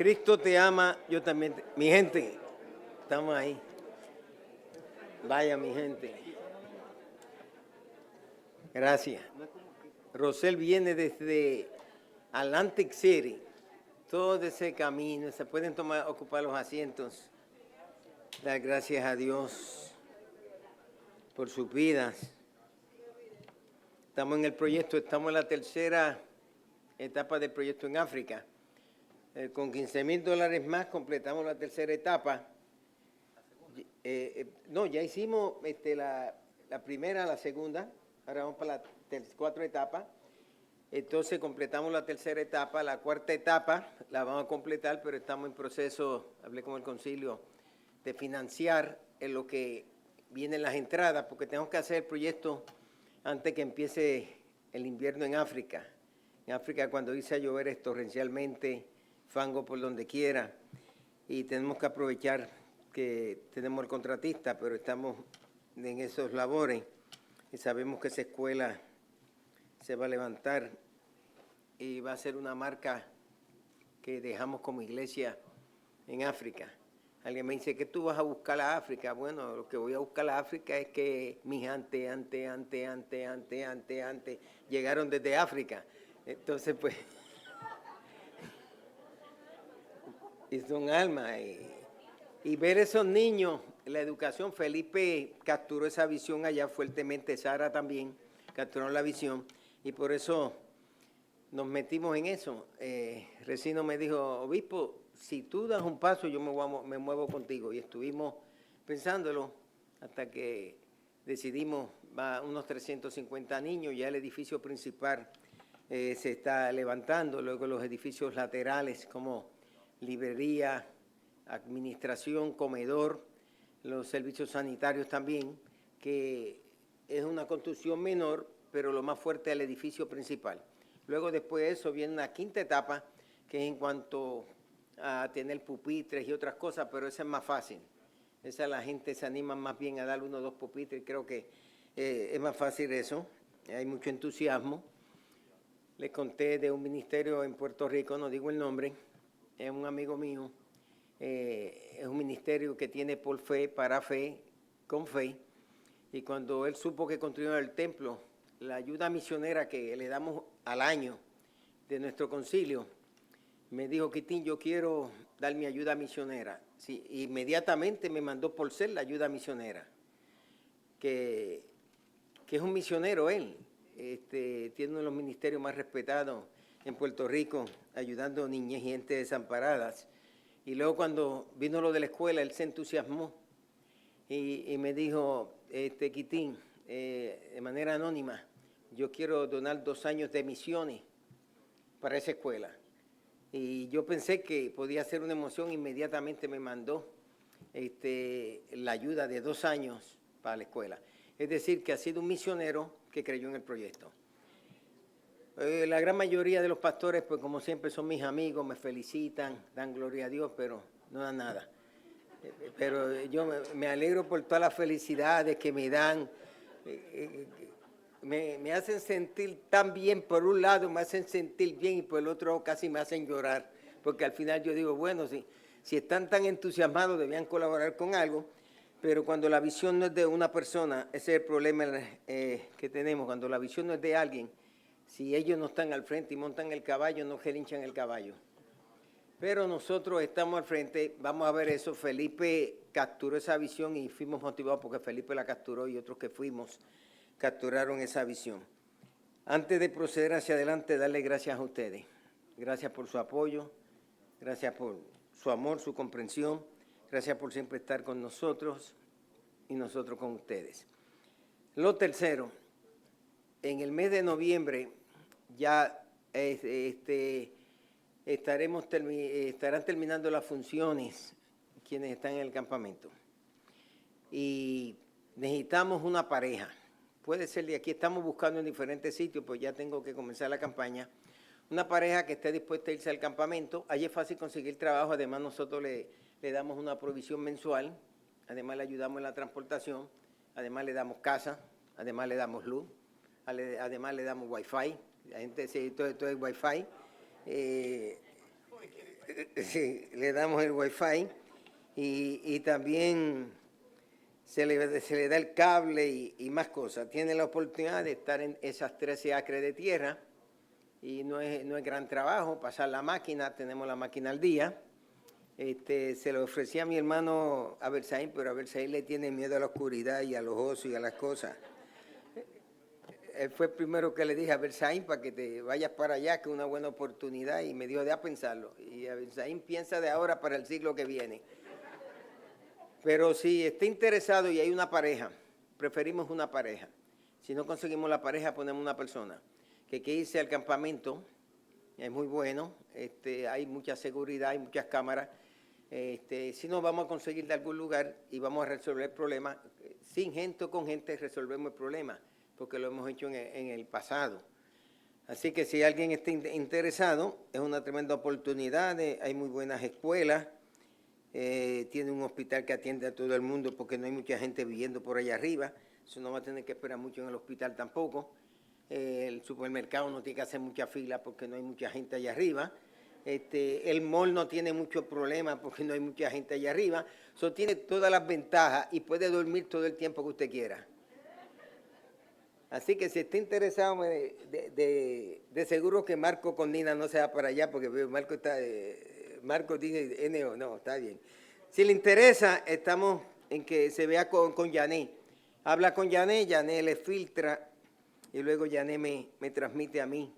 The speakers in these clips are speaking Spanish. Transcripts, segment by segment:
Cristo te ama, yo también. Mi gente, estamos ahí. Vaya, mi gente. Gracias. Rosel viene desde Atlantic City. Todo ese camino, se pueden ocupar los asientos. Dar gracias a Dios por sus vidas. Estamos en el proyecto, estamos en la tercera etapa del proyecto en África. Con $15,000 más completamos la tercera etapa. No, ya hicimos la primera, la segunda, ahora vamos para la 4 etapas. Entonces completamos la tercera etapa, la cuarta etapa la vamos a completar, pero estamos en proceso, hablé con el concilio, de financiar en lo que vienen las entradas, porque tenemos que hacer el proyecto antes que empiece el invierno en África. En África cuando dice a llover es torrencialmente, fango por donde quiera, y tenemos que aprovechar que tenemos el contratista, pero estamos en esos labores y sabemos que esa escuela se va a levantar y va a ser una marca que dejamos como iglesia en África. Alguien me dice, ¿qué tú vas a buscar a África? Bueno, lo que voy a buscar a África es que mis antes llegaron desde África. Entonces, pues, y son almas. Y ver esos niños, la educación, Felipe capturó esa visión allá fuertemente, Sara también capturó la visión, y por eso nos metimos en eso. Recino me dijo, obispo, si tú das un paso, yo me muevo contigo. Y estuvimos pensándolo hasta que decidimos, va unos 350 niños, ya el edificio principal se está levantando, luego los edificios laterales como librería, administración, comedor, los servicios sanitarios también, que es una construcción menor, pero lo más fuerte es el edificio principal. Luego después de eso viene una quinta etapa, que es en cuanto a tener pupitres y otras cosas, pero esa es más fácil. Esa la gente se anima más bien a dar 1 o 2 pupitres, creo que es más fácil eso, hay mucho entusiasmo. Les conté de un ministerio en Puerto Rico, no digo el nombre, es un amigo mío, es un ministerio que tiene por fe, para fe, con fe, y cuando él supo que construyeron el templo, la ayuda misionera que le damos al año de nuestro concilio, me dijo, Quitín, yo quiero dar mi ayuda misionera. Sí, inmediatamente me mandó por ser la ayuda misionera, que es un misionero él, tiene uno de los ministerios más respetados en Puerto Rico, ayudando niñas y gente desamparadas. Y luego cuando vino lo de la escuela, él se entusiasmó y me dijo, Quitín, de manera anónima, yo quiero donar 2 años de misiones para esa escuela. Y yo pensé que podía ser una emoción, inmediatamente me mandó la ayuda de 2 años para la escuela. Es decir, que ha sido un misionero que creyó en el proyecto. La gran mayoría de los pastores, pues como siempre, son mis amigos, me felicitan, dan gloria a Dios, pero no dan nada. Pero yo me alegro por todas las felicidades que me dan. Me hacen sentir tan bien, por un lado me hacen sentir bien y por el otro casi me hacen llorar, porque al final yo digo, bueno, si están tan entusiasmados debían colaborar con algo, pero cuando la visión no es de una persona, ese es el problema que tenemos, cuando la visión no es de alguien, si ellos no están al frente y montan el caballo, no gelinchan el caballo. Pero nosotros estamos al frente, vamos a ver eso. Felipe capturó esa visión y fuimos motivados porque Felipe la capturó y otros que fuimos capturaron esa visión. Antes de proceder hacia adelante, darle gracias a ustedes. Gracias por su apoyo, gracias por su amor, su comprensión, gracias por siempre estar con nosotros y nosotros con ustedes. Lo tercero, en el mes de noviembre ya estarán terminando las funciones quienes están en el campamento. Y necesitamos una pareja. Puede ser de aquí, estamos buscando en diferentes sitios, pues ya tengo que comenzar la campaña. Una pareja que esté dispuesta a irse al campamento. Allí es fácil conseguir trabajo, además nosotros le damos una provisión mensual, además le ayudamos en la transportación, además le damos casa, además le damos luz, además le damos wifi. La gente dice, todo es wifi. sí, le damos el Wi-Fi y también se le da el cable y más cosas. Tiene la oportunidad de estar en esas 13 acres de tierra y no es gran trabajo pasar la máquina, tenemos la máquina al día. Se lo ofrecí a mi hermano Abersaín, pero Abersaín le tiene miedo a la oscuridad y a los osos y a las cosas. Él fue el primero que le dije a Abersaín para que te vayas para allá, que es una buena oportunidad, y me dijo, de a pensarlo. Y Abersaín piensa de ahora para el siglo que viene. Pero si está interesado y hay una pareja, preferimos una pareja. Si no conseguimos la pareja, ponemos una persona que quiere irse al campamento, es muy bueno, hay mucha seguridad, hay muchas cámaras. Si no, vamos a conseguir de algún lugar y vamos a resolver el problema. Sin gente o con gente resolvemos el problema, porque lo hemos hecho en el pasado. Así que si alguien está interesado, es una tremenda oportunidad, hay muy buenas escuelas, tiene un hospital que atiende a todo el mundo porque no hay mucha gente viviendo por allá arriba, eso no va a tener que esperar mucho en el hospital tampoco. El supermercado no tiene que hacer mucha fila porque no hay mucha gente allá arriba. El mall no tiene mucho problema porque no hay mucha gente allá arriba. Eso tiene todas las ventajas y puede dormir todo el tiempo que usted quiera. Así que si está interesado, de seguro que Marco con Nina no se va para allá porque Marco está... Marco dice NO, no, está bien. Si le interesa, estamos en que se vea con Yané. Habla con Yané, Yané le filtra y luego Yané me transmite a mí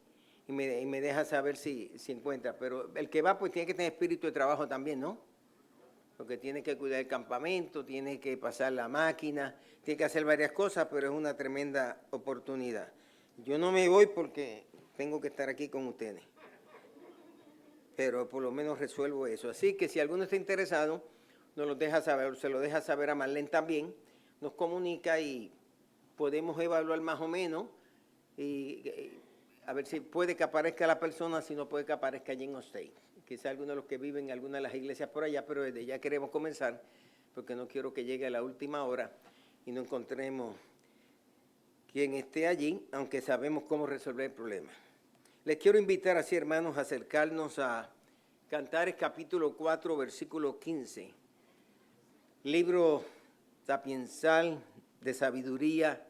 y me deja saber si encuentra. Pero el que va pues tiene que tener espíritu de trabajo también, ¿no? Porque tiene que cuidar el campamento, tiene que pasar la máquina, tiene que hacer varias cosas, pero es una tremenda oportunidad. Yo no me voy porque tengo que estar aquí con ustedes, pero por lo menos resuelvo eso. Así que si alguno está interesado, nos lo deja saber, se lo deja saber a Marlene también, nos comunica y podemos evaluar más o menos y a ver si puede que aparezca la persona, si no puede que aparezca allí en Osteen. Quizá algunos de los que viven en alguna de las iglesias por allá, pero desde ya queremos comenzar porque no quiero que llegue a la última hora y no encontremos quien esté allí, aunque sabemos cómo resolver el problema. Les quiero invitar así, hermanos, a acercarnos a Cantares capítulo 4, versículo 15. Libro sapiensal de sabiduría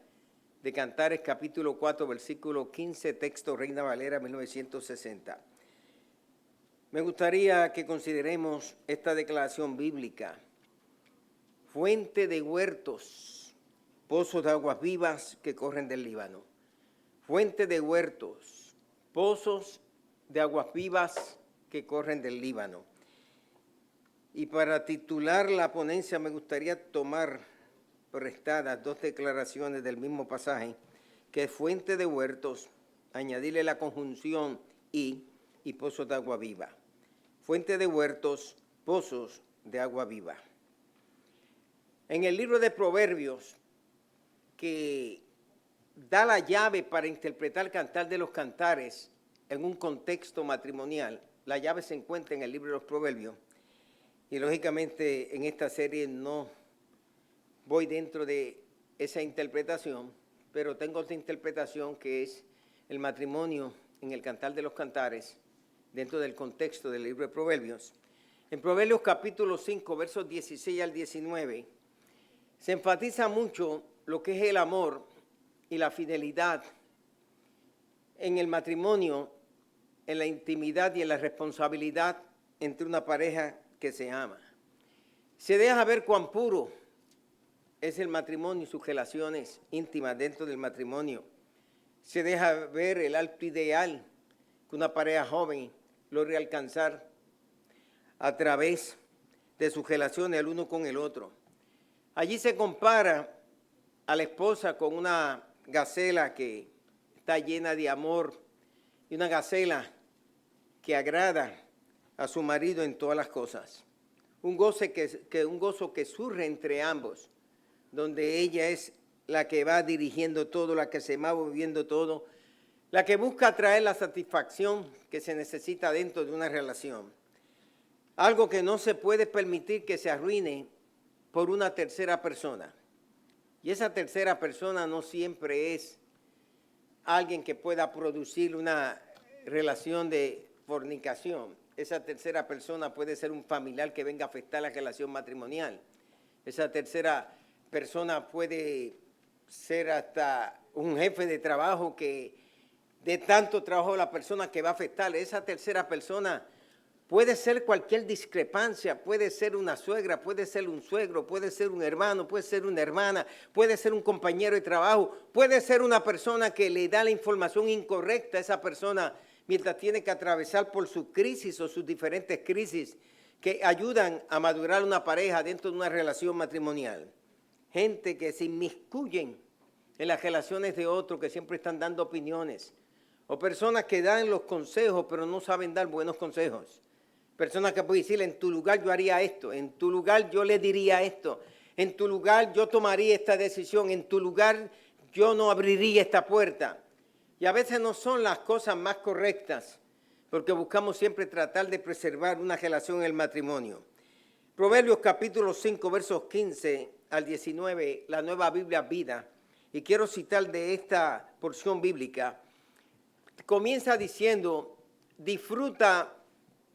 de Cantares capítulo 4, versículo 15, texto Reina Valera 1960. Me gustaría que consideremos esta declaración bíblica. Fuente de huertos, pozos de aguas vivas que corren del Líbano. Fuente de huertos, pozos de aguas vivas que corren del Líbano. Y para titular la ponencia me gustaría tomar prestadas dos declaraciones del mismo pasaje, que es fuente de huertos, añadirle la conjunción y pozos de agua viva. Fuente de huertos, pozos de agua viva. En el libro de Proverbios, que da la llave para interpretar el Cantar de los Cantares en un contexto matrimonial, la llave se encuentra en el libro de los Proverbios, y lógicamente en esta serie no voy dentro de esa interpretación, pero tengo otra interpretación que es el matrimonio en el Cantar de los Cantares, dentro del contexto del libro de Proverbios. En Proverbios capítulo 5, versos 16 al 19, se enfatiza mucho lo que es el amor y la fidelidad en el matrimonio, en la intimidad y en la responsabilidad entre una pareja que se ama. Se deja ver cuán puro es el matrimonio y sus relaciones íntimas dentro del matrimonio. Se deja ver el alto ideal que una pareja joven logra alcanzar a través de sus relaciones el uno con el otro. Allí se compara a la esposa con una gacela que está llena de amor y una gacela que agrada a su marido en todas las cosas. Un gozo que surge entre ambos, donde ella es la que va dirigiendo todo, la que se va moviendo todo, la que busca traer la satisfacción que se necesita dentro de una relación. Algo que no se puede permitir que se arruine por una tercera persona. Y esa tercera persona no siempre es alguien que pueda producir una relación de fornicación. Esa tercera persona puede ser un familiar que venga a afectar la relación matrimonial. Esa tercera persona puede ser hasta un jefe de trabajo que de tanto trabajo la persona que va a afectarle. Esa tercera persona puede ser cualquier discrepancia, puede ser una suegra, puede ser un suegro, puede ser un hermano, puede ser una hermana, puede ser un compañero de trabajo, puede ser una persona que le da la información incorrecta a esa persona mientras tiene que atravesar por su crisis o sus diferentes crisis que ayudan a madurar una pareja dentro de una relación matrimonial. Gente que se inmiscuyen en las relaciones de otros, que siempre están dando opiniones, o personas que dan los consejos pero no saben dar buenos consejos. Personas que pueden decir, en tu lugar yo haría esto, en tu lugar yo le diría esto, en tu lugar yo tomaría esta decisión, en tu lugar yo no abriría esta puerta. Y a veces no son las cosas más correctas, porque buscamos siempre tratar de preservar una relación en el matrimonio. Proverbios capítulo 5, versos 15 al 19, la Nueva Biblia Vida, y quiero citar de esta porción bíblica, comienza diciendo, disfruta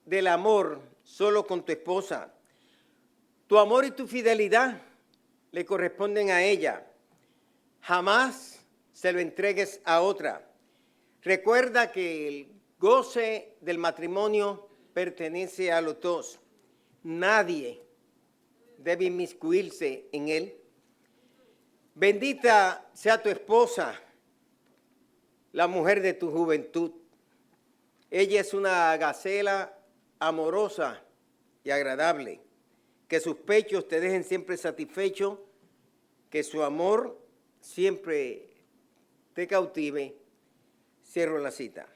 del amor solo con tu esposa. Tu amor y tu fidelidad le corresponden a ella. Jamás se lo entregues a otra. Recuerda que el goce del matrimonio pertenece a los dos. Nadie debe inmiscuirse en él. Bendita sea tu esposa, la mujer de tu juventud. Ella es una gacela amorosa y agradable. Que sus pechos te dejen siempre satisfecho, que su amor siempre te cautive. Cierro la cita.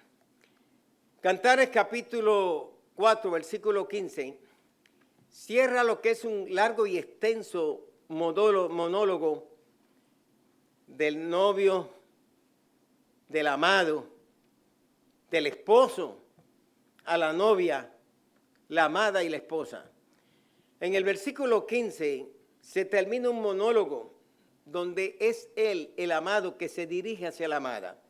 Cantares capítulo 4, versículo 15, cierra lo que es un largo y extenso monólogo del novio, del amado, del esposo a la novia, la amada y la esposa. En el versículo 15 se termina un monólogo donde es él, el amado, que se dirige hacia la amada.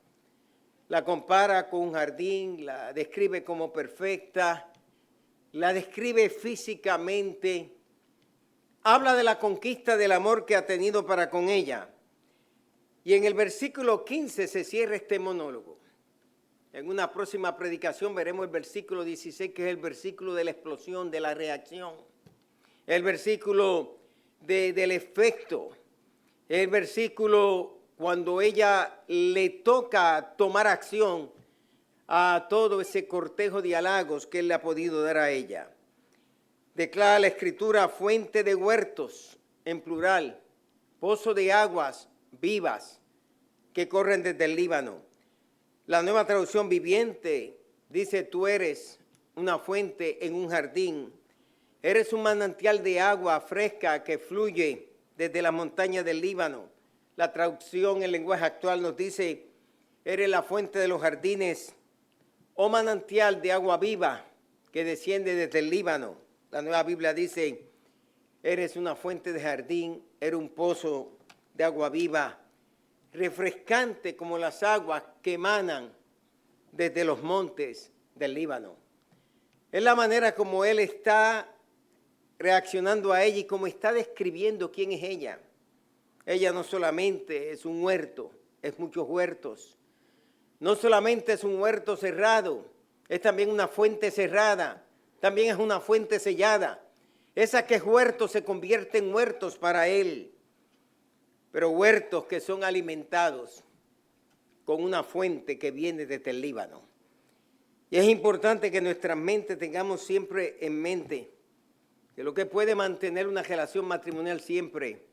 La compara con un jardín, la describe como perfecta, la describe físicamente, habla de la conquista del amor que ha tenido para con ella. Y en el versículo 15 se cierra este monólogo. En una próxima predicación veremos el versículo 16, que es el versículo de la explosión, de la reacción. El versículo del efecto. El versículo cuando ella le toca tomar acción a todo ese cortejo de halagos que él le ha podido dar a ella. Declara la Escritura fuente de huertos, en plural, pozo de aguas vivas que corren desde el Líbano. La Nueva Traducción Viviente dice, tú eres una fuente en un jardín, eres un manantial de agua fresca que fluye desde las montañas del Líbano. La traducción en lenguaje actual nos dice, eres la fuente de los jardines, oh manantial de agua viva que desciende desde el Líbano. La Nueva Biblia dice, eres una fuente de jardín, eres un pozo de agua viva, refrescante como las aguas que emanan desde los montes del Líbano. Es la manera como él está reaccionando a ella y como está describiendo quién es ella. Ella no solamente es un huerto, es muchos huertos. No solamente es un huerto cerrado, es también una fuente cerrada, también es una fuente sellada. Esa que es huerto se convierte en huertos para él, pero huertos que son alimentados con una fuente que viene desde el Líbano. Y es importante que nuestras mentes tengamos siempre en mente que lo que puede mantener una relación matrimonial siempre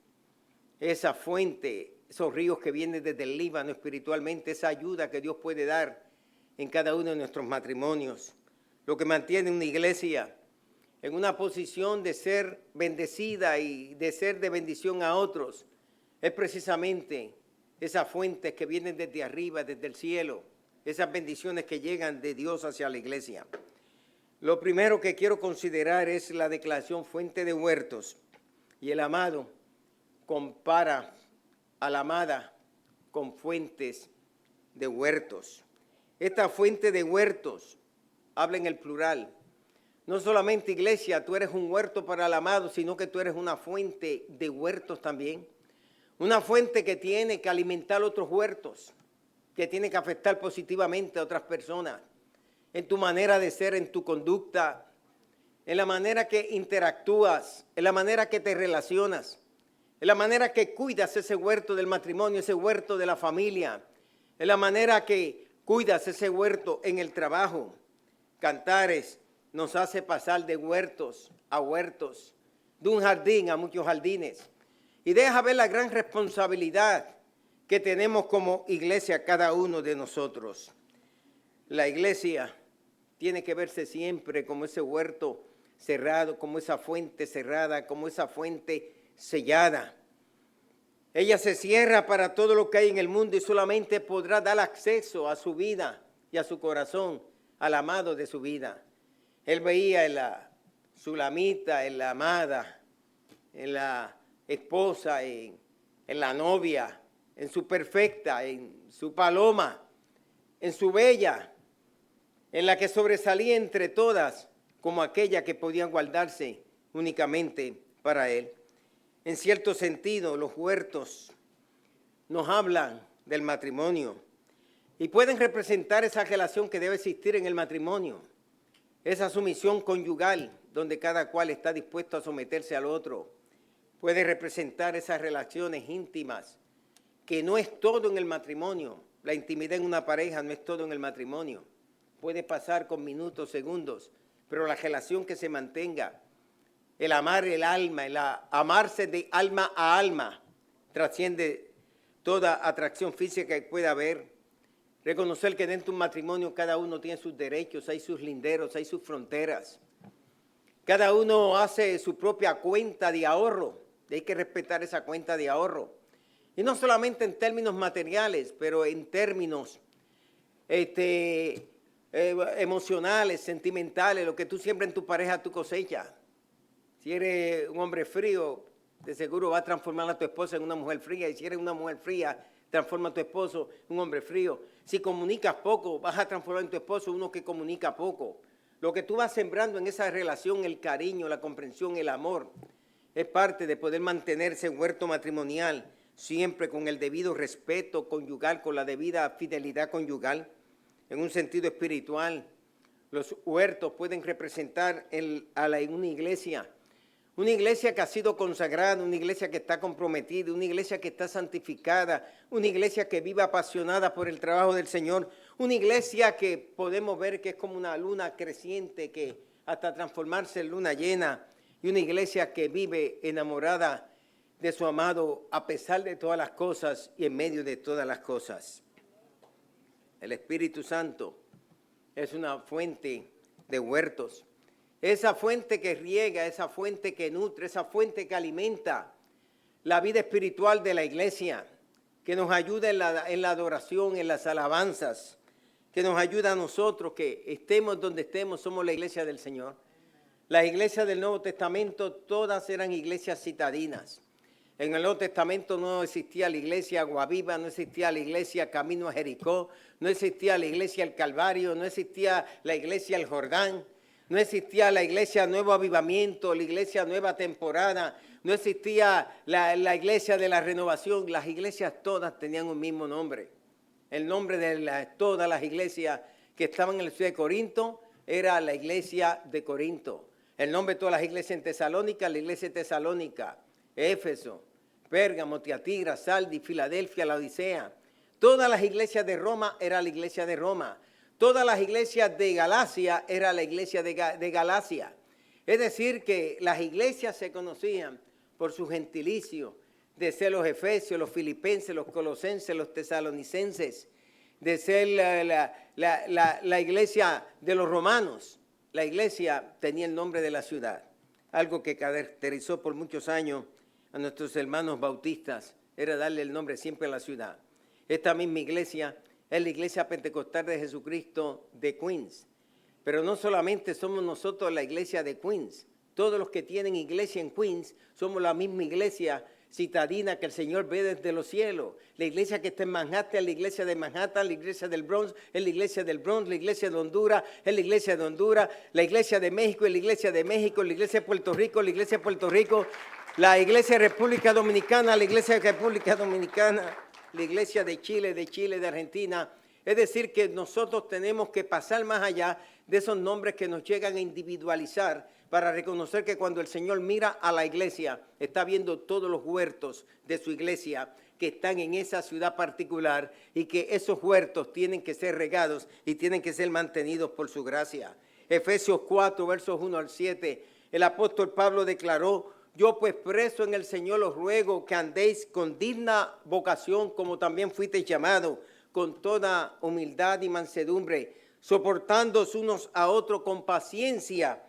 es esa fuente, esos ríos que vienen desde el Líbano espiritualmente, esa ayuda que Dios puede dar en cada uno de nuestros matrimonios. Lo que mantiene una iglesia en una posición de ser bendecida y de ser de bendición a otros es precisamente esas fuentes que vienen desde arriba, desde el cielo, esas bendiciones que llegan de Dios hacia la iglesia. Lo primero que quiero considerar es la declaración fuente de huertos. Y el amado compara a la amada con fuentes de huertos. Esta fuente de huertos habla en el plural. No solamente iglesia, tú eres un huerto para el amado, sino que tú eres una fuente de huertos también. Una fuente que tiene que alimentar otros huertos, que tiene que afectar positivamente a otras personas, en tu manera de ser, en tu conducta, en la manera que interactúas, en la manera que te relacionas, en la manera que cuidas ese huerto del matrimonio, ese huerto de la familia, en la manera que cuidas ese huerto en el trabajo. Cantares nos hace pasar de huertos a huertos, de un jardín a muchos jardines. Y deja ver la gran responsabilidad que tenemos como iglesia cada uno de nosotros. La iglesia tiene que verse siempre como ese huerto cerrado, como esa fuente cerrada, como esa fuente sellada. Ella se cierra para todo lo que hay en el mundo y solamente podrá dar acceso a su vida y a su corazón, al amado de su vida. Él veía en la sulamita, en la amada, en la esposa, en la novia, en su perfecta, en su paloma, en su bella, en la que sobresalía entre todas como aquella que podía guardarse únicamente para él. En cierto sentido, los huertos nos hablan del matrimonio y pueden representar esa relación que debe existir en el matrimonio, esa sumisión conyugal donde cada cual está dispuesto a someterse al otro. Puede representar esas relaciones íntimas, que no es todo en el matrimonio. La intimidad en una pareja no es todo en el matrimonio. Puede pasar con minutos, segundos, pero la relación que se mantenga, el amar el alma, el amarse de alma a alma, trasciende toda atracción física que pueda haber. Reconocer que dentro de un matrimonio cada uno tiene sus derechos, hay sus linderos, hay sus fronteras. Cada uno hace su propia cuenta de ahorro, y hay que respetar esa cuenta de ahorro. Y no solamente en términos materiales, pero en términos emocionales, sentimentales, lo que tú siembras en tu pareja, tú cosechas. Si eres un hombre frío, de seguro va a transformar a tu esposa en una mujer fría. Y si eres una mujer fría, transforma a tu esposo en un hombre frío. Si comunicas poco, vas a transformar en tu esposo uno que comunica poco. Lo que tú vas sembrando en esa relación, el cariño, la comprensión, el amor, es parte de poder mantener ese huerto matrimonial siempre con el debido respeto conyugal, con la debida fidelidad conyugal. En un sentido espiritual, los huertos pueden representar una iglesia que ha sido consagrada, una iglesia que está comprometida, una iglesia que está santificada, una iglesia que vive apasionada por el trabajo del Señor, una iglesia que podemos ver que es como una luna creciente que hasta transformarse en luna llena, y una iglesia que vive enamorada de su amado a pesar de todas las cosas y en medio de todas las cosas. El Espíritu Santo es una fuente de huertos. Esa fuente que riega, esa fuente que nutre, esa fuente que alimenta la vida espiritual de la iglesia, que nos ayuda en la adoración, en las alabanzas, que nos ayuda a nosotros, que estemos donde estemos, somos la iglesia del Señor. Las iglesias del Nuevo Testamento todas eran iglesias citadinas. En el Nuevo Testamento no existía la iglesia Agua Viva, no existía la iglesia Camino a Jericó, no existía la iglesia El Calvario, no existía la iglesia El Jordán, no existía la iglesia Nuevo Avivamiento, la iglesia Nueva Temporada, no existía la iglesia de la Renovación. Las iglesias todas tenían un mismo nombre. El nombre de todas las iglesias que estaban en la ciudad de Corinto era la iglesia de Corinto. El nombre de todas las iglesias en Tesalónica, la iglesia de Tesalónica, Éfeso, Pérgamo, Tiatira, Sardis, Filadelfia, Laodicea. Todas las iglesias de Roma era la iglesia de Roma. Todas las iglesias de Galacia era la iglesia de Galacia. Es decir, que las iglesias se conocían por su gentilicio, de ser los efesios, los filipenses, los colosenses, los tesalonicenses, de ser la iglesia de los romanos. La iglesia tenía el nombre de la ciudad, algo que caracterizó por muchos años a nuestros hermanos bautistas, era darle el nombre siempre a la ciudad. Esta misma iglesia es la iglesia pentecostal de Jesucristo de Queens, pero no solamente somos nosotros la iglesia de Queens, todos los que tienen iglesia en Queens somos la misma iglesia citadina que el Señor ve desde los cielos. La iglesia que está en Manhattan es la iglesia de Manhattan, la iglesia del Bronx es la iglesia del Bronx, la iglesia de Honduras es la iglesia de Honduras, la iglesia de México es la iglesia de México, la iglesia de Puerto Rico, la iglesia de Puerto Rico, la iglesia de República Dominicana, la iglesia de República Dominicana, la iglesia de Chile, de Argentina. Es decir, que nosotros tenemos que pasar más allá de esos nombres que nos llegan a individualizar para reconocer que cuando el Señor mira a la iglesia, está viendo todos los huertos de su iglesia que están en esa ciudad particular y que esos huertos tienen que ser regados y tienen que ser mantenidos por su gracia. Efesios 4, versos 1 al 7, el apóstol Pablo declaró: yo pues preso en el Señor os ruego que andéis con digna vocación como también fuisteis llamados, con toda humildad y mansedumbre, soportándoos unos a otros con paciencia,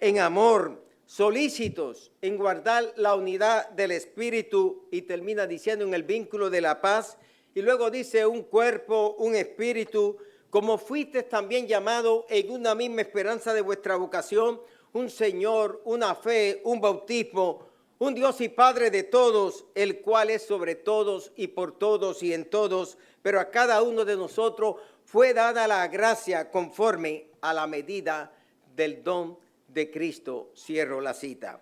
en amor, solícitos en guardar la unidad del Espíritu, y termina diciendo en el vínculo de la paz, y luego dice un cuerpo, un espíritu, como fuisteis también llamados en una misma esperanza de vuestra vocación, un Señor, una fe, un bautismo, un Dios y Padre de todos, el cual es sobre todos y por todos y en todos, pero a cada uno de nosotros fue dada la gracia conforme a la medida del don de Cristo. Cierro la cita.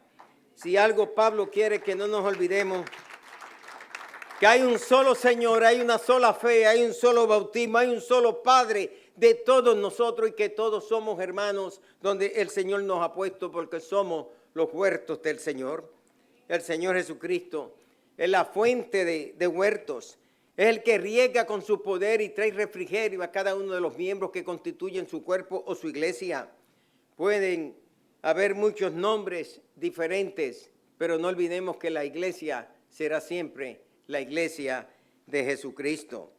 Si algo Pablo quiere que no nos olvidemos, que hay un solo Señor, hay una sola fe, hay un solo bautismo, hay un solo Padre de todos nosotros y que todos somos hermanos donde el Señor nos ha puesto porque somos los huertos del Señor. El Señor Jesucristo es la fuente de huertos, es el que riega con su poder y trae refrigerio a cada uno de los miembros que constituyen su cuerpo o su iglesia. Pueden haber muchos nombres diferentes, pero no olvidemos que la iglesia será siempre la iglesia de Jesucristo.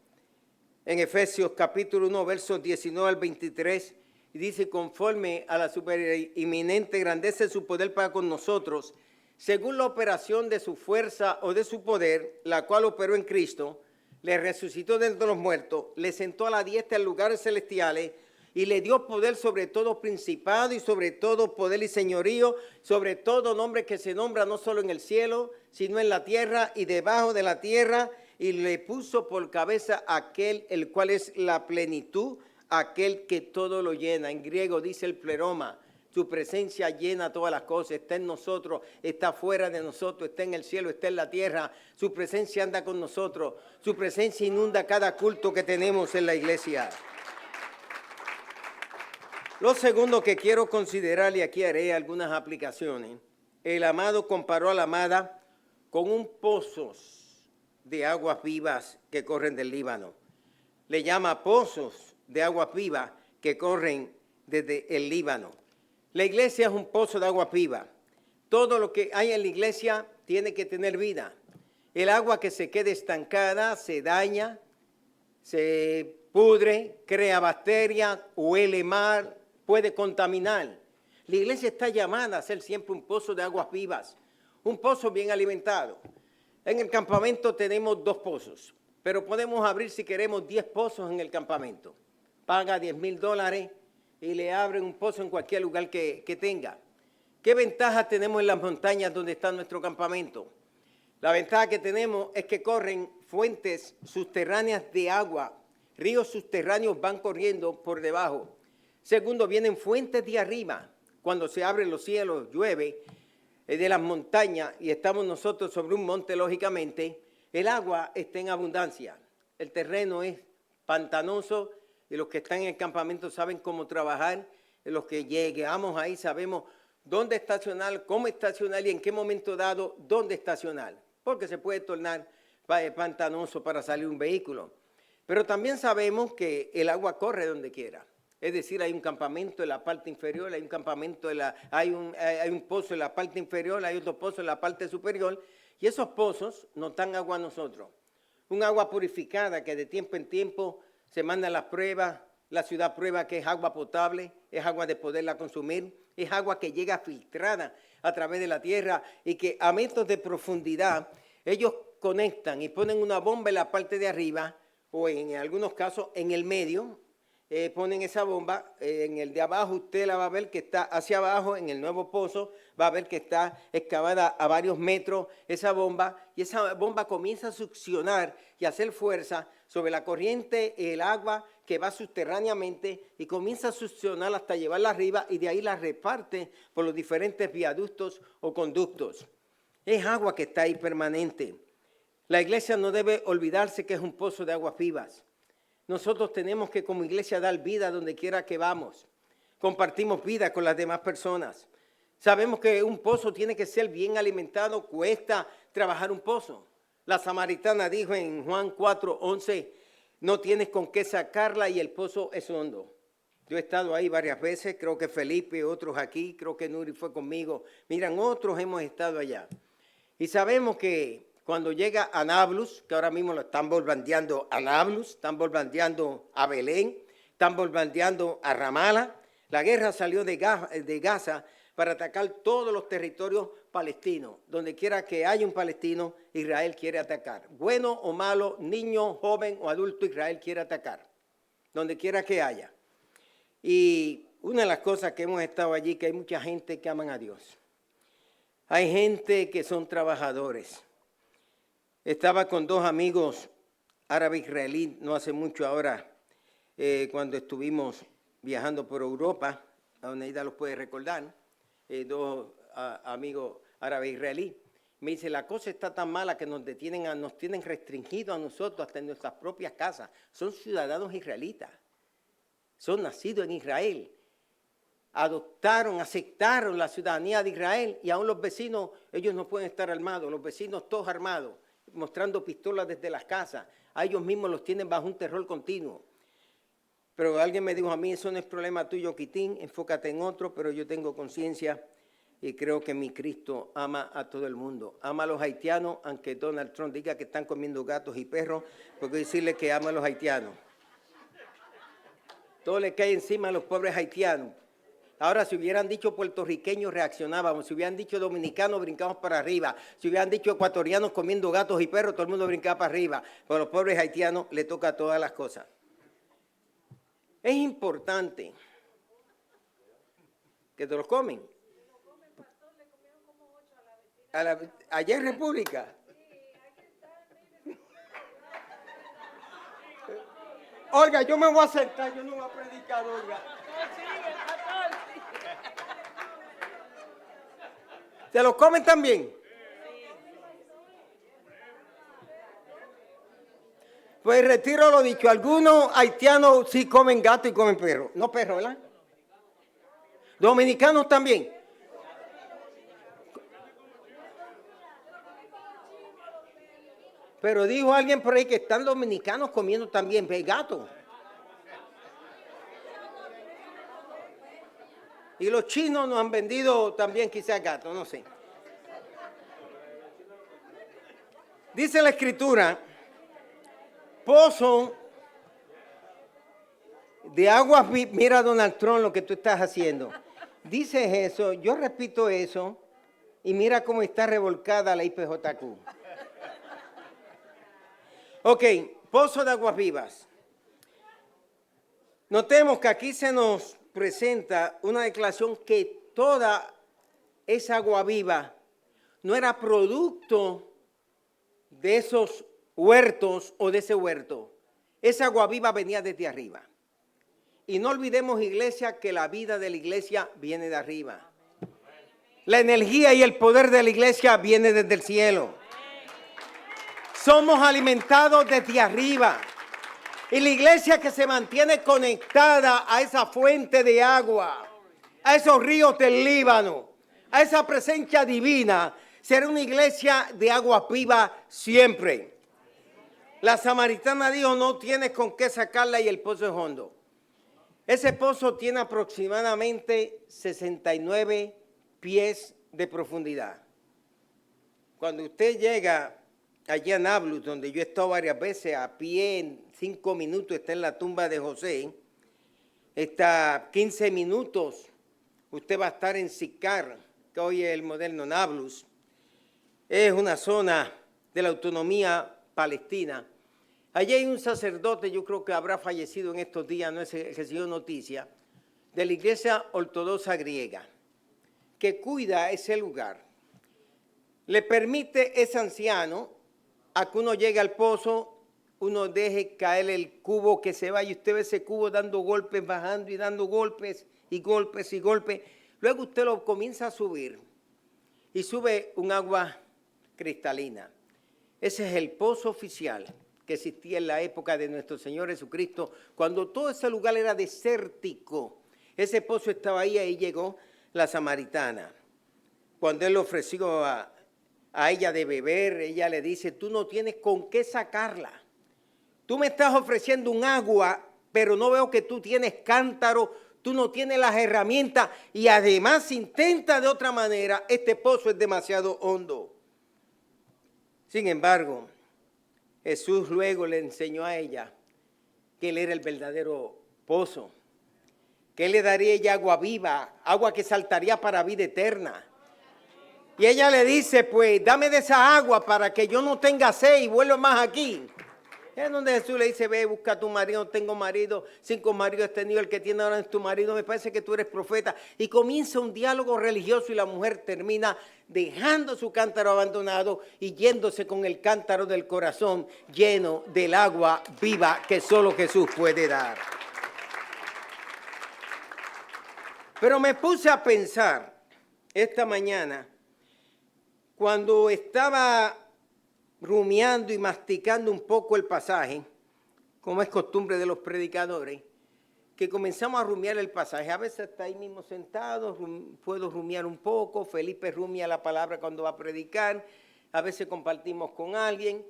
En Efesios capítulo 1, versos 19 al 23, dice: conforme a la superinminente grandeza de su poder para con nosotros, según la operación de su fuerza o de su poder, la cual operó en Cristo, le resucitó de entre los muertos, le sentó a la diestra en lugares celestiales y le dio poder sobre todo principado y sobre todo poder y señorío, sobre todo nombre que se nombra no solo en el cielo, sino en la tierra y debajo de la tierra, y le puso por cabeza aquel el cual es la plenitud, aquel que todo lo llena. En griego dice el pleroma. Su presencia llena todas las cosas, está en nosotros, está fuera de nosotros, está en el cielo, está en la tierra. Su presencia anda con nosotros, su presencia inunda cada culto que tenemos en la iglesia. Lo segundo que quiero considerar, y aquí haré algunas aplicaciones, el amado comparó a la amada con un pozo de aguas vivas que corren del Líbano. Le llama pozos de aguas vivas que corren desde el Líbano. La iglesia es un pozo de agua viva. Todo lo que hay en la iglesia tiene que tener vida. El agua que se quede estancada se daña, se pudre, crea bacterias, huele mal, puede contaminar. La iglesia está llamada a ser siempre un pozo de aguas vivas, un pozo bien alimentado. En el campamento tenemos 2 pozos, pero podemos abrir si queremos 10 pozos en el campamento. Paga $10,000 y le abren un pozo en cualquier lugar que tenga. ¿Qué ventaja tenemos en las montañas donde está nuestro campamento? La ventaja que tenemos es que corren fuentes subterráneas de agua, ríos subterráneos van corriendo por debajo. Segundo, vienen fuentes de arriba. Cuando se abren los cielos, llueve de las montañas y estamos nosotros sobre un monte, lógicamente, el agua está en abundancia. El terreno es pantanoso y los que están en el campamento saben cómo trabajar. Los que llegamos ahí sabemos dónde estacionar, cómo estacionar y en qué momento dado dónde estacionar, porque se puede tornar pantanoso para salir un vehículo. Pero también sabemos que el agua corre donde quiera. Es decir, hay un campamento en la parte inferior, hay un campamento, hay un pozo en la parte inferior, hay otro pozo en la parte superior, y esos pozos nos dan agua a nosotros. Un agua purificada que de tiempo en tiempo se mandan las pruebas, la ciudad prueba que es agua potable, es agua de poderla consumir, es agua que llega filtrada a través de la tierra y que a metros de profundidad ellos conectan y ponen una bomba en la parte de arriba o en algunos casos en el medio, ponen esa bomba, en el de abajo usted la va a ver que está hacia abajo, en el nuevo pozo, va a ver que está excavada a varios metros esa bomba, y esa bomba comienza a succionar y a hacer fuerza sobre la corriente, el agua que va subterráneamente, y comienza a succionar hasta llevarla arriba, y de ahí la reparte por los diferentes viaductos o conductos. Es agua que está ahí permanente. La iglesia no debe olvidarse que es un pozo de aguas vivas. Nosotros tenemos que como iglesia dar vida donde quiera que vamos. Compartimos vida con las demás personas. Sabemos que un pozo tiene que ser bien alimentado, cuesta trabajar un pozo. La samaritana dijo en Juan 4:11, no tienes con qué sacarla y el pozo es hondo. Yo he estado ahí varias veces, creo que Felipe, otros aquí, creo que Nuri fue conmigo. Miran, otros hemos estado allá. Y sabemos que cuando llega a Nablus, que ahora mismo lo están bombardeando a Nablus, están bombardeando a Belén, están bombardeando a Ramala. La guerra salió de Gaza para atacar todos los territorios palestinos. Donde quiera que haya un palestino, Israel quiere atacar. Bueno o malo, niño, joven o adulto, Israel quiere atacar. Donde quiera que haya. Y una de las cosas que hemos estado allí, que hay mucha gente que aman a Dios. Hay gente que son trabajadores. Estaba con dos amigos árabe-israelí no hace mucho ahora, cuando estuvimos viajando por Europa, a donde Aida los puede recordar, dos amigos árabe-israelí. Me dice, la cosa está tan mala que nos tienen restringidos a nosotros hasta en nuestras propias casas. Son ciudadanos israelitas, son nacidos en Israel. Adoptaron, aceptaron la ciudadanía de Israel y aún los vecinos, ellos no pueden estar armados, los vecinos todos armados, mostrando pistolas desde las casas. A ellos mismos los tienen bajo un terror continuo. Pero alguien me dijo a mí, eso no es problema tuyo, Quitín, enfócate en otro, pero yo tengo conciencia y creo que mi Cristo ama a todo el mundo. Ama a los haitianos, aunque Donald Trump diga que están comiendo gatos y perros, porque decirle que ama a los haitianos. Todo le cae encima a los pobres haitianos. Ahora, si hubieran dicho puertorriqueños, reaccionábamos. Si hubieran dicho dominicanos, brincamos para arriba. Si hubieran dicho ecuatorianos comiendo gatos y perros, todo el mundo brincaba para arriba. Pero a los pobres haitianos le toca todas las cosas. Es importante que te los comen. Allá en República. Olga, yo me voy a sentar, yo no voy a predicar, Olga. ¿Se los comen también? Pues retiro lo dicho. Algunos haitianos sí comen gato y comen perro. No perro, ¿verdad? Dominicanos también. Pero dijo alguien por ahí que están dominicanos comiendo también gato. Y los chinos nos han vendido también quizás gato, no sé. Dice la Escritura, pozo de aguas vivas. Mira, Donald Trump, lo que tú estás haciendo. Dices eso, yo repito eso, y mira cómo está revolcada la IPJQ. Ok, pozo de aguas vivas. Notemos que aquí se nos presenta una declaración que toda esa agua viva no era producto de esos huertos o de ese huerto. Esa agua viva venía desde arriba. Y no olvidemos, iglesia, que la vida de la iglesia viene de arriba. La energía y el poder de la iglesia viene desde el cielo. Somos alimentados desde arriba. Y la iglesia que se mantiene conectada a esa fuente de agua, a esos ríos del Líbano, a esa presencia divina, será una iglesia de agua viva siempre. La samaritana dijo, no tienes con qué sacarla y el pozo es hondo. Ese pozo tiene aproximadamente 69 pies de profundidad. Cuando usted llega allí a Nablus, donde yo he estado varias veces, a pie en 5 minutos está en la tumba de José, está 15 minutos, usted va a estar en Sicar, que hoy es el moderno Nablus. Es una zona de la autonomía palestina. Allí hay un sacerdote, yo creo que habrá fallecido en estos días, no he recibido noticia, de la iglesia ortodoxa griega, que cuida ese lugar. Le permite ese anciano a que uno llegue al pozo, uno deje caer el cubo, que se vaya, y usted ve ese cubo dando golpes, bajando y dando golpes y golpes y golpes. Luego usted lo comienza a subir y sube un agua cristalina. Ese es el pozo oficial que existía en la época de nuestro Señor Jesucristo, cuando todo ese lugar era desértico. Ese pozo estaba ahí, ahí llegó la samaritana. Cuando él le ofreció a ella de beber, ella le dice, tú no tienes con qué sacarla. Tú me estás ofreciendo un agua, pero no veo que tú tienes cántaro, tú no tienes las herramientas y además intenta de otra manera, este pozo es demasiado hondo. Sin embargo, Jesús luego le enseñó a ella que él era el verdadero pozo, que él le daría a ella agua viva, agua que saltaría para vida eterna. Y ella le dice, pues dame de esa agua para que yo no tenga sed y vuelva más aquí. Es donde Jesús le dice, ve, busca a tu marido, no tengo marido, 5 maridos he tenido, el que tiene ahora es tu marido, me parece que tú eres profeta. Y comienza un diálogo religioso y la mujer termina dejando su cántaro abandonado y yéndose con el cántaro del corazón lleno del agua viva que solo Jesús puede dar. Pero me puse a pensar esta mañana, cuando estaba rumiando y masticando un poco el pasaje, como es costumbre de los predicadores, que comenzamos a rumiar el pasaje. A veces está ahí mismo sentado, puedo rumiar un poco, Felipe rumia la palabra cuando va a predicar, a veces compartimos con alguien.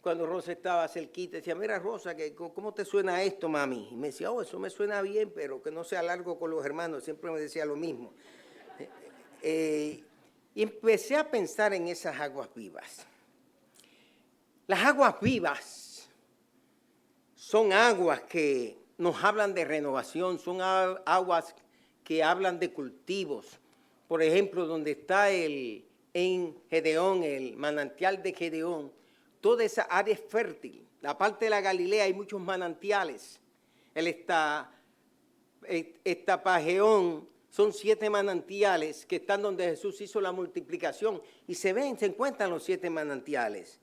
Cuando Rosa estaba cerquita, decía, mira Rosa, ¿cómo te suena esto, mami? Y me decía, eso me suena bien, pero que no sea largo con los hermanos, siempre me decía lo mismo. Y empecé a pensar en esas aguas vivas. Las aguas vivas son aguas que nos hablan de renovación, son aguas que hablan de cultivos. Por ejemplo, donde está en Gedeón, el manantial de Gedeón, toda esa área es fértil. La parte de la Galilea hay muchos manantiales. El Estapageón son 7 manantiales que están donde Jesús hizo la multiplicación. Y se encuentran los 7 manantiales.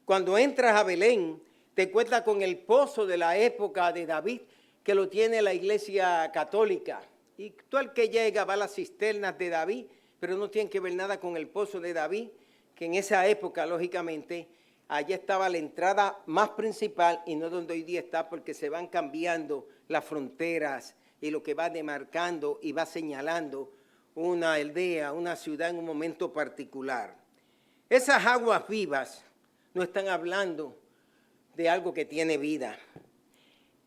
Cuando entras a Belén, te encuentras con el pozo de la época de David, que lo tiene la iglesia católica. Y todo el que llega va a las cisternas de David, pero no tiene que ver nada con el pozo de David, que en esa época, lógicamente, allá estaba la entrada más principal y no donde hoy día está, porque se van cambiando las fronteras y lo que va demarcando y va señalando una aldea, una ciudad en un momento particular. Esas aguas vivas no están hablando de algo que tiene vida.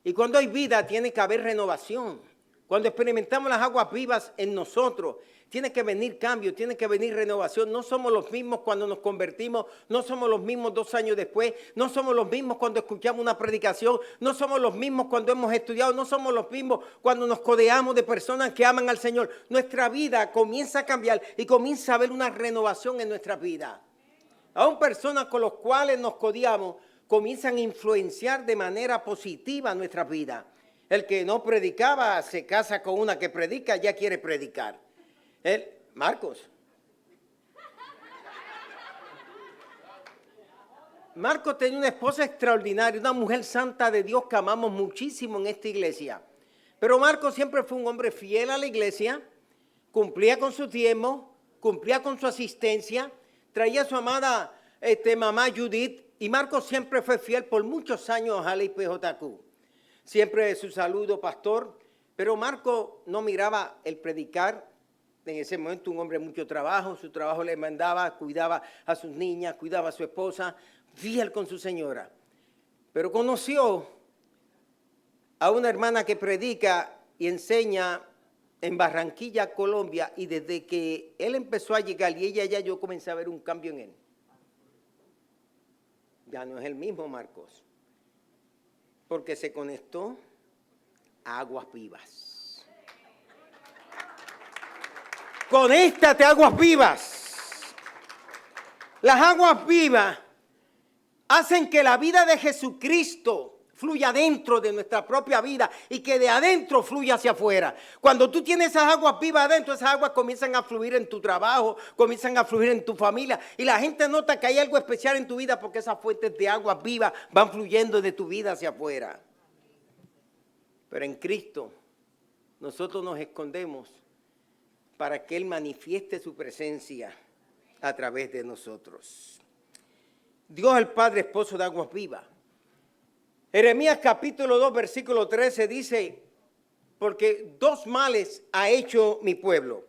Y cuando hay vida tiene que haber renovación. Cuando experimentamos las aguas vivas en nosotros, tiene que venir cambio, tiene que venir renovación. No somos los mismos cuando nos convertimos, no somos los mismos 2 años después, no somos los mismos cuando escuchamos una predicación, no somos los mismos cuando hemos estudiado, no somos los mismos cuando nos codeamos de personas que aman al Señor. Nuestra vida comienza a cambiar y comienza a haber una renovación en nuestra vida. Aún personas con las cuales nos codeamos comienzan a influenciar de manera positiva nuestra vida. El que no predicaba se casa con una que predica, ya quiere predicar. Marcos tenía una esposa extraordinaria, una mujer santa de Dios que amamos muchísimo en esta iglesia. Pero Marcos siempre fue un hombre fiel a la iglesia, cumplía con su tiempo, cumplía con su asistencia, traía a su amada mamá Judith, y Marcos siempre fue fiel por muchos años a la IPJQ. Siempre su saludo, pastor, pero Marcos no miraba el predicar. En ese momento un hombre de mucho trabajo, su trabajo le mandaba, cuidaba a sus niñas, cuidaba a su esposa, fiel con su señora. Pero conoció a una hermana que predica y enseña en Barranquilla, Colombia, y desde que él empezó a llegar y ella ya, yo comencé a ver un cambio en él. Ya no es el mismo Marcos, porque se conectó a aguas vivas. Conéctate a aguas vivas. Las aguas vivas hacen que la vida de Jesucristo fluya dentro de nuestra propia vida y que de adentro fluya hacia afuera. Cuando tú tienes esas aguas vivas adentro, esas aguas comienzan a fluir en tu trabajo, comienzan a fluir en tu familia y la gente nota que hay algo especial en tu vida porque esas fuentes de aguas vivas van fluyendo de tu vida hacia afuera. Pero en Cristo nosotros nos escondemos para que Él manifieste su presencia a través de nosotros. Dios el Padre, esposo de aguas vivas. Jeremías capítulo 2, versículo 13 dice, porque dos males ha hecho mi pueblo.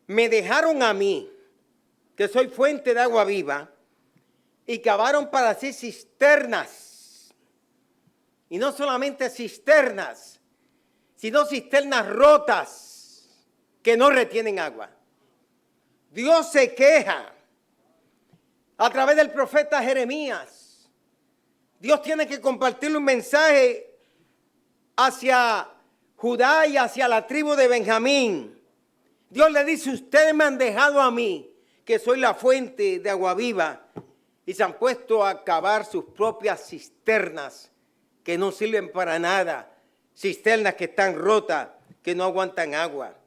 Me dejaron a mí, que soy fuente de agua viva, y cavaron para sí cisternas. Y no solamente cisternas, sino cisternas rotas que no retienen agua. Dios se queja a través del profeta Jeremías. Dios tiene que compartirle un mensaje hacia Judá y hacia la tribu de Benjamín. Dios le dice, ustedes me han dejado a mí, que soy la fuente de agua viva, y se han puesto a cavar sus propias cisternas que no sirven para nada, cisternas que están rotas, que no aguantan agua.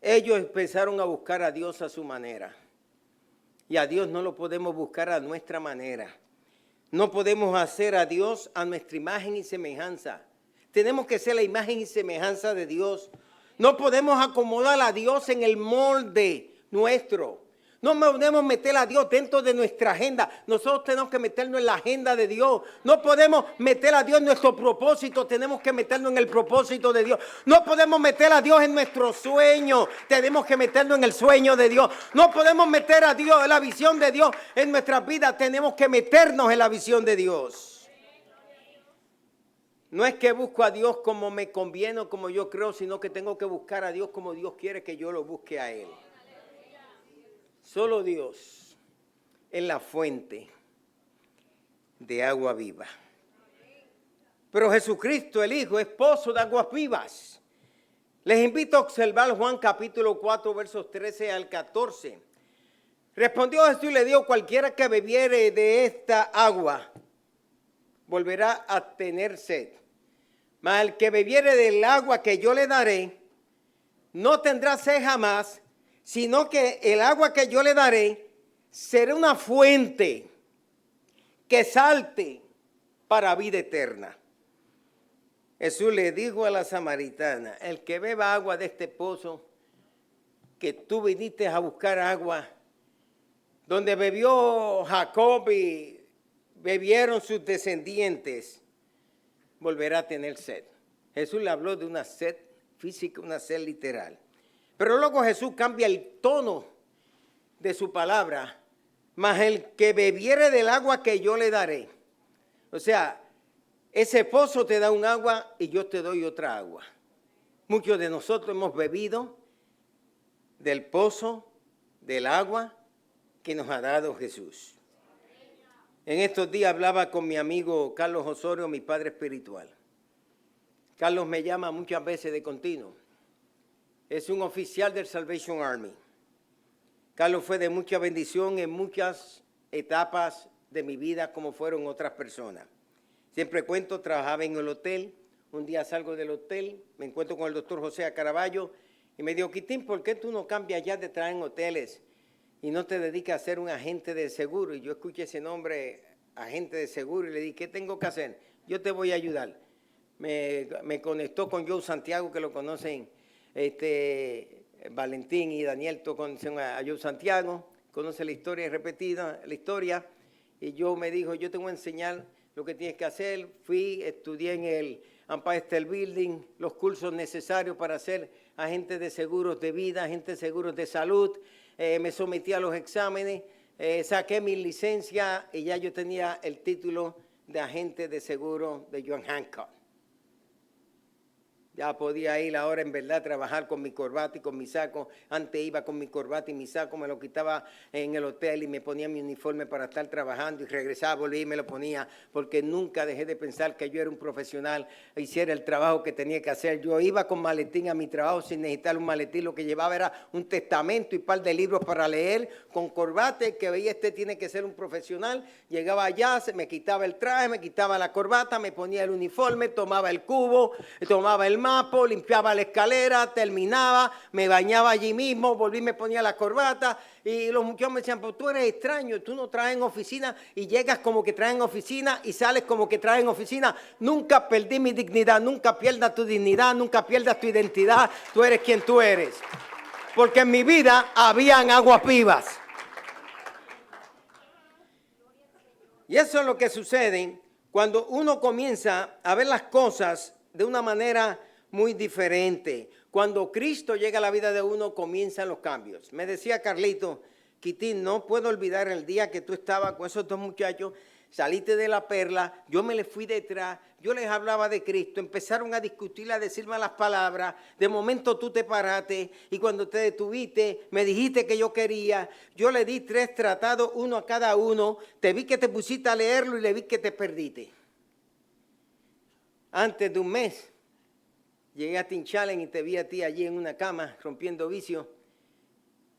Ellos empezaron a buscar a Dios a su manera, y a Dios no lo podemos buscar a nuestra manera. No podemos hacer a Dios a nuestra imagen y semejanza. Tenemos que ser la imagen y semejanza de Dios. No podemos acomodar a Dios en el molde nuestro. No podemos meter a Dios dentro de nuestra agenda. Nosotros tenemos que meternos en la agenda de Dios. No podemos meter a Dios en nuestro propósito. Tenemos que meternos en el propósito de Dios. No podemos meter a Dios en nuestro sueño. Tenemos que meternos en el sueño de Dios. No podemos meter a Dios, en la visión de Dios en nuestras vidas. Tenemos que meternos en la visión de Dios. No es que busco a Dios como me conviene o como yo creo, sino que tengo que buscar a Dios como Dios quiere que yo lo busque a Él. Solo Dios es la fuente de agua viva. Pero Jesucristo, el Hijo, es pozo de aguas vivas. Les invito a observar Juan capítulo 4, versos 13 al 14. Respondió Jesús y le dijo, cualquiera que bebiere de esta agua volverá a tener sed. Mas el que bebiere del agua que yo le daré, no tendrá sed jamás, sino que el agua que yo le daré será una fuente que salte para vida eterna. Jesús le dijo a la samaritana, el que beba agua de este pozo, que tú viniste a buscar agua, donde bebió Jacob y bebieron sus descendientes, volverá a tener sed. Jesús le habló de una sed física, una sed literal. Pero luego Jesús cambia el tono de su palabra. Mas el que bebiere del agua que yo le daré. O sea, ese pozo te da un agua y yo te doy otra agua. Muchos de nosotros hemos bebido del pozo, del agua que nos ha dado Jesús. En estos días hablaba con mi amigo Carlos Osorio, mi padre espiritual. Carlos me llama muchas veces de continuo. Es un oficial del Salvation Army. Carlos fue de mucha bendición en muchas etapas de mi vida, como fueron otras personas. Siempre cuento, trabajaba en el hotel. Un día salgo del hotel, me encuentro con el doctor José Caraballo y me dijo, Quitín, ¿por qué tú no cambias ya de trabajar en hoteles y no te dedicas a ser un agente de seguro? Y yo escuché ese nombre, agente de seguro, y le dije, ¿qué tengo que hacer? Yo te voy a ayudar. Me conectó con Joe Santiago, que lo conocen, Valentín y Daniel conocen a Joe Santiago, conoce la historia repetida, la historia, y yo me dijo, yo te voy a enseñar lo que tienes que hacer. Fui, estudié en el Empire State Building, los cursos necesarios para ser agente de seguros de vida, agente de seguros de salud, me sometí a los exámenes, saqué mi licencia y ya yo tenía el título de agente de seguro de John Hancock. Ya podía ir ahora en verdad a trabajar con mi corbata y con mi saco. Antes iba con mi corbata y mi saco, me lo quitaba en el hotel y me ponía mi uniforme para estar trabajando y regresaba, volvía y me lo ponía, porque nunca dejé de pensar que yo era un profesional, hiciera el trabajo que tenía que hacer. Yo iba con maletín a mi trabajo sin necesitar un maletín, lo que llevaba era un testamento y un par de libros para leer, con corbata, que veía tiene que ser un profesional. Llegaba allá, se me quitaba el traje, me quitaba la corbata, me ponía el uniforme, tomaba el cubo, tomaba el mapa, limpiaba la escalera, terminaba, me bañaba allí mismo, volví, me ponía la corbata y los muchachos me decían, pues tú eres extraño, tú no traes en oficina y llegas como que traes en oficina y sales como que traes en oficina. Nunca perdí mi dignidad, nunca pierdas tu dignidad, nunca pierdas tu identidad, tú eres quien tú eres. Porque en mi vida habían aguas vivas. Y eso es lo que sucede cuando uno comienza a ver las cosas de una manera muy diferente. Cuando Cristo llega a la vida de uno, comienzan los cambios. Me decía Carlito, Quitín, no puedo olvidar el día que tú estabas con esos dos muchachos, saliste de la perla, yo me les fui detrás, yo les hablaba de Cristo, empezaron a discutir, a decir malas palabras, de momento tú te paraste y cuando te detuviste me dijiste que yo quería, yo le di 3 tratados, uno a cada uno, te vi que te pusiste a leerlo y le vi que te perdiste. Antes de un mes llegué a Teen Challenge y te vi a ti allí en una cama rompiendo vicios.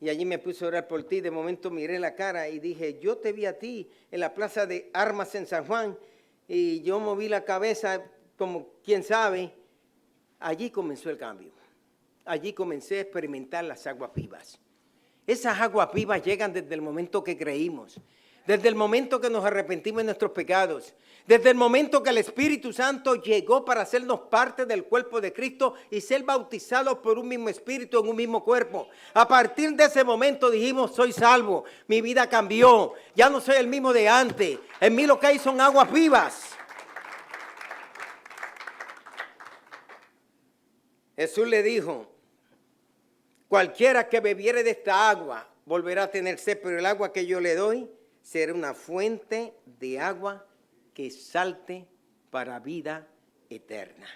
Y allí me puse a orar por ti. De momento miré la cara y dije, yo te vi a ti en la plaza de armas en San Juan. Y yo moví la cabeza como quién sabe. Allí comenzó el cambio. Allí comencé a experimentar las aguas vivas. Esas aguas vivas llegan desde el momento que creímos. Desde el momento que nos arrepentimos de nuestros pecados. Desde el momento que el Espíritu Santo llegó para hacernos parte del cuerpo de Cristo y ser bautizados por un mismo Espíritu en un mismo cuerpo. A partir de ese momento dijimos, soy salvo, mi vida cambió, ya no soy el mismo de antes. En mí lo que hay son aguas vivas. Jesús le dijo, cualquiera que bebiere de esta agua volverá a tener sed, pero el agua que yo le doy será una fuente de agua que salte para vida eterna.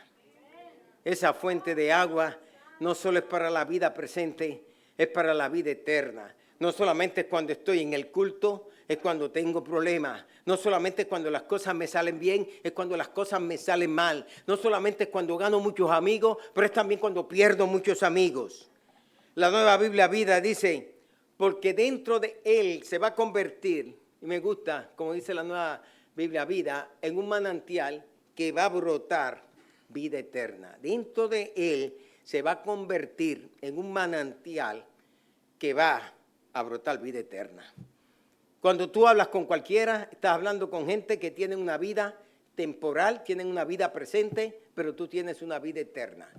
Esa fuente de agua no solo es para la vida presente, es para la vida eterna. No solamente es cuando estoy en el culto, es cuando tengo problemas. No solamente es cuando las cosas me salen bien, es cuando las cosas me salen mal. No solamente es cuando gano muchos amigos, pero es también cuando pierdo muchos amigos. La Nueva Biblia Vida dice, porque dentro de él se va a convertir, y me gusta, como dice la Nueva Biblia Vida, en un manantial que va a brotar vida eterna. Dentro de él se va a convertir en un manantial que va a brotar vida eterna. Cuando tú hablas con cualquiera, estás hablando con gente que tiene una vida temporal, tienen una vida presente, pero tú tienes una vida eterna.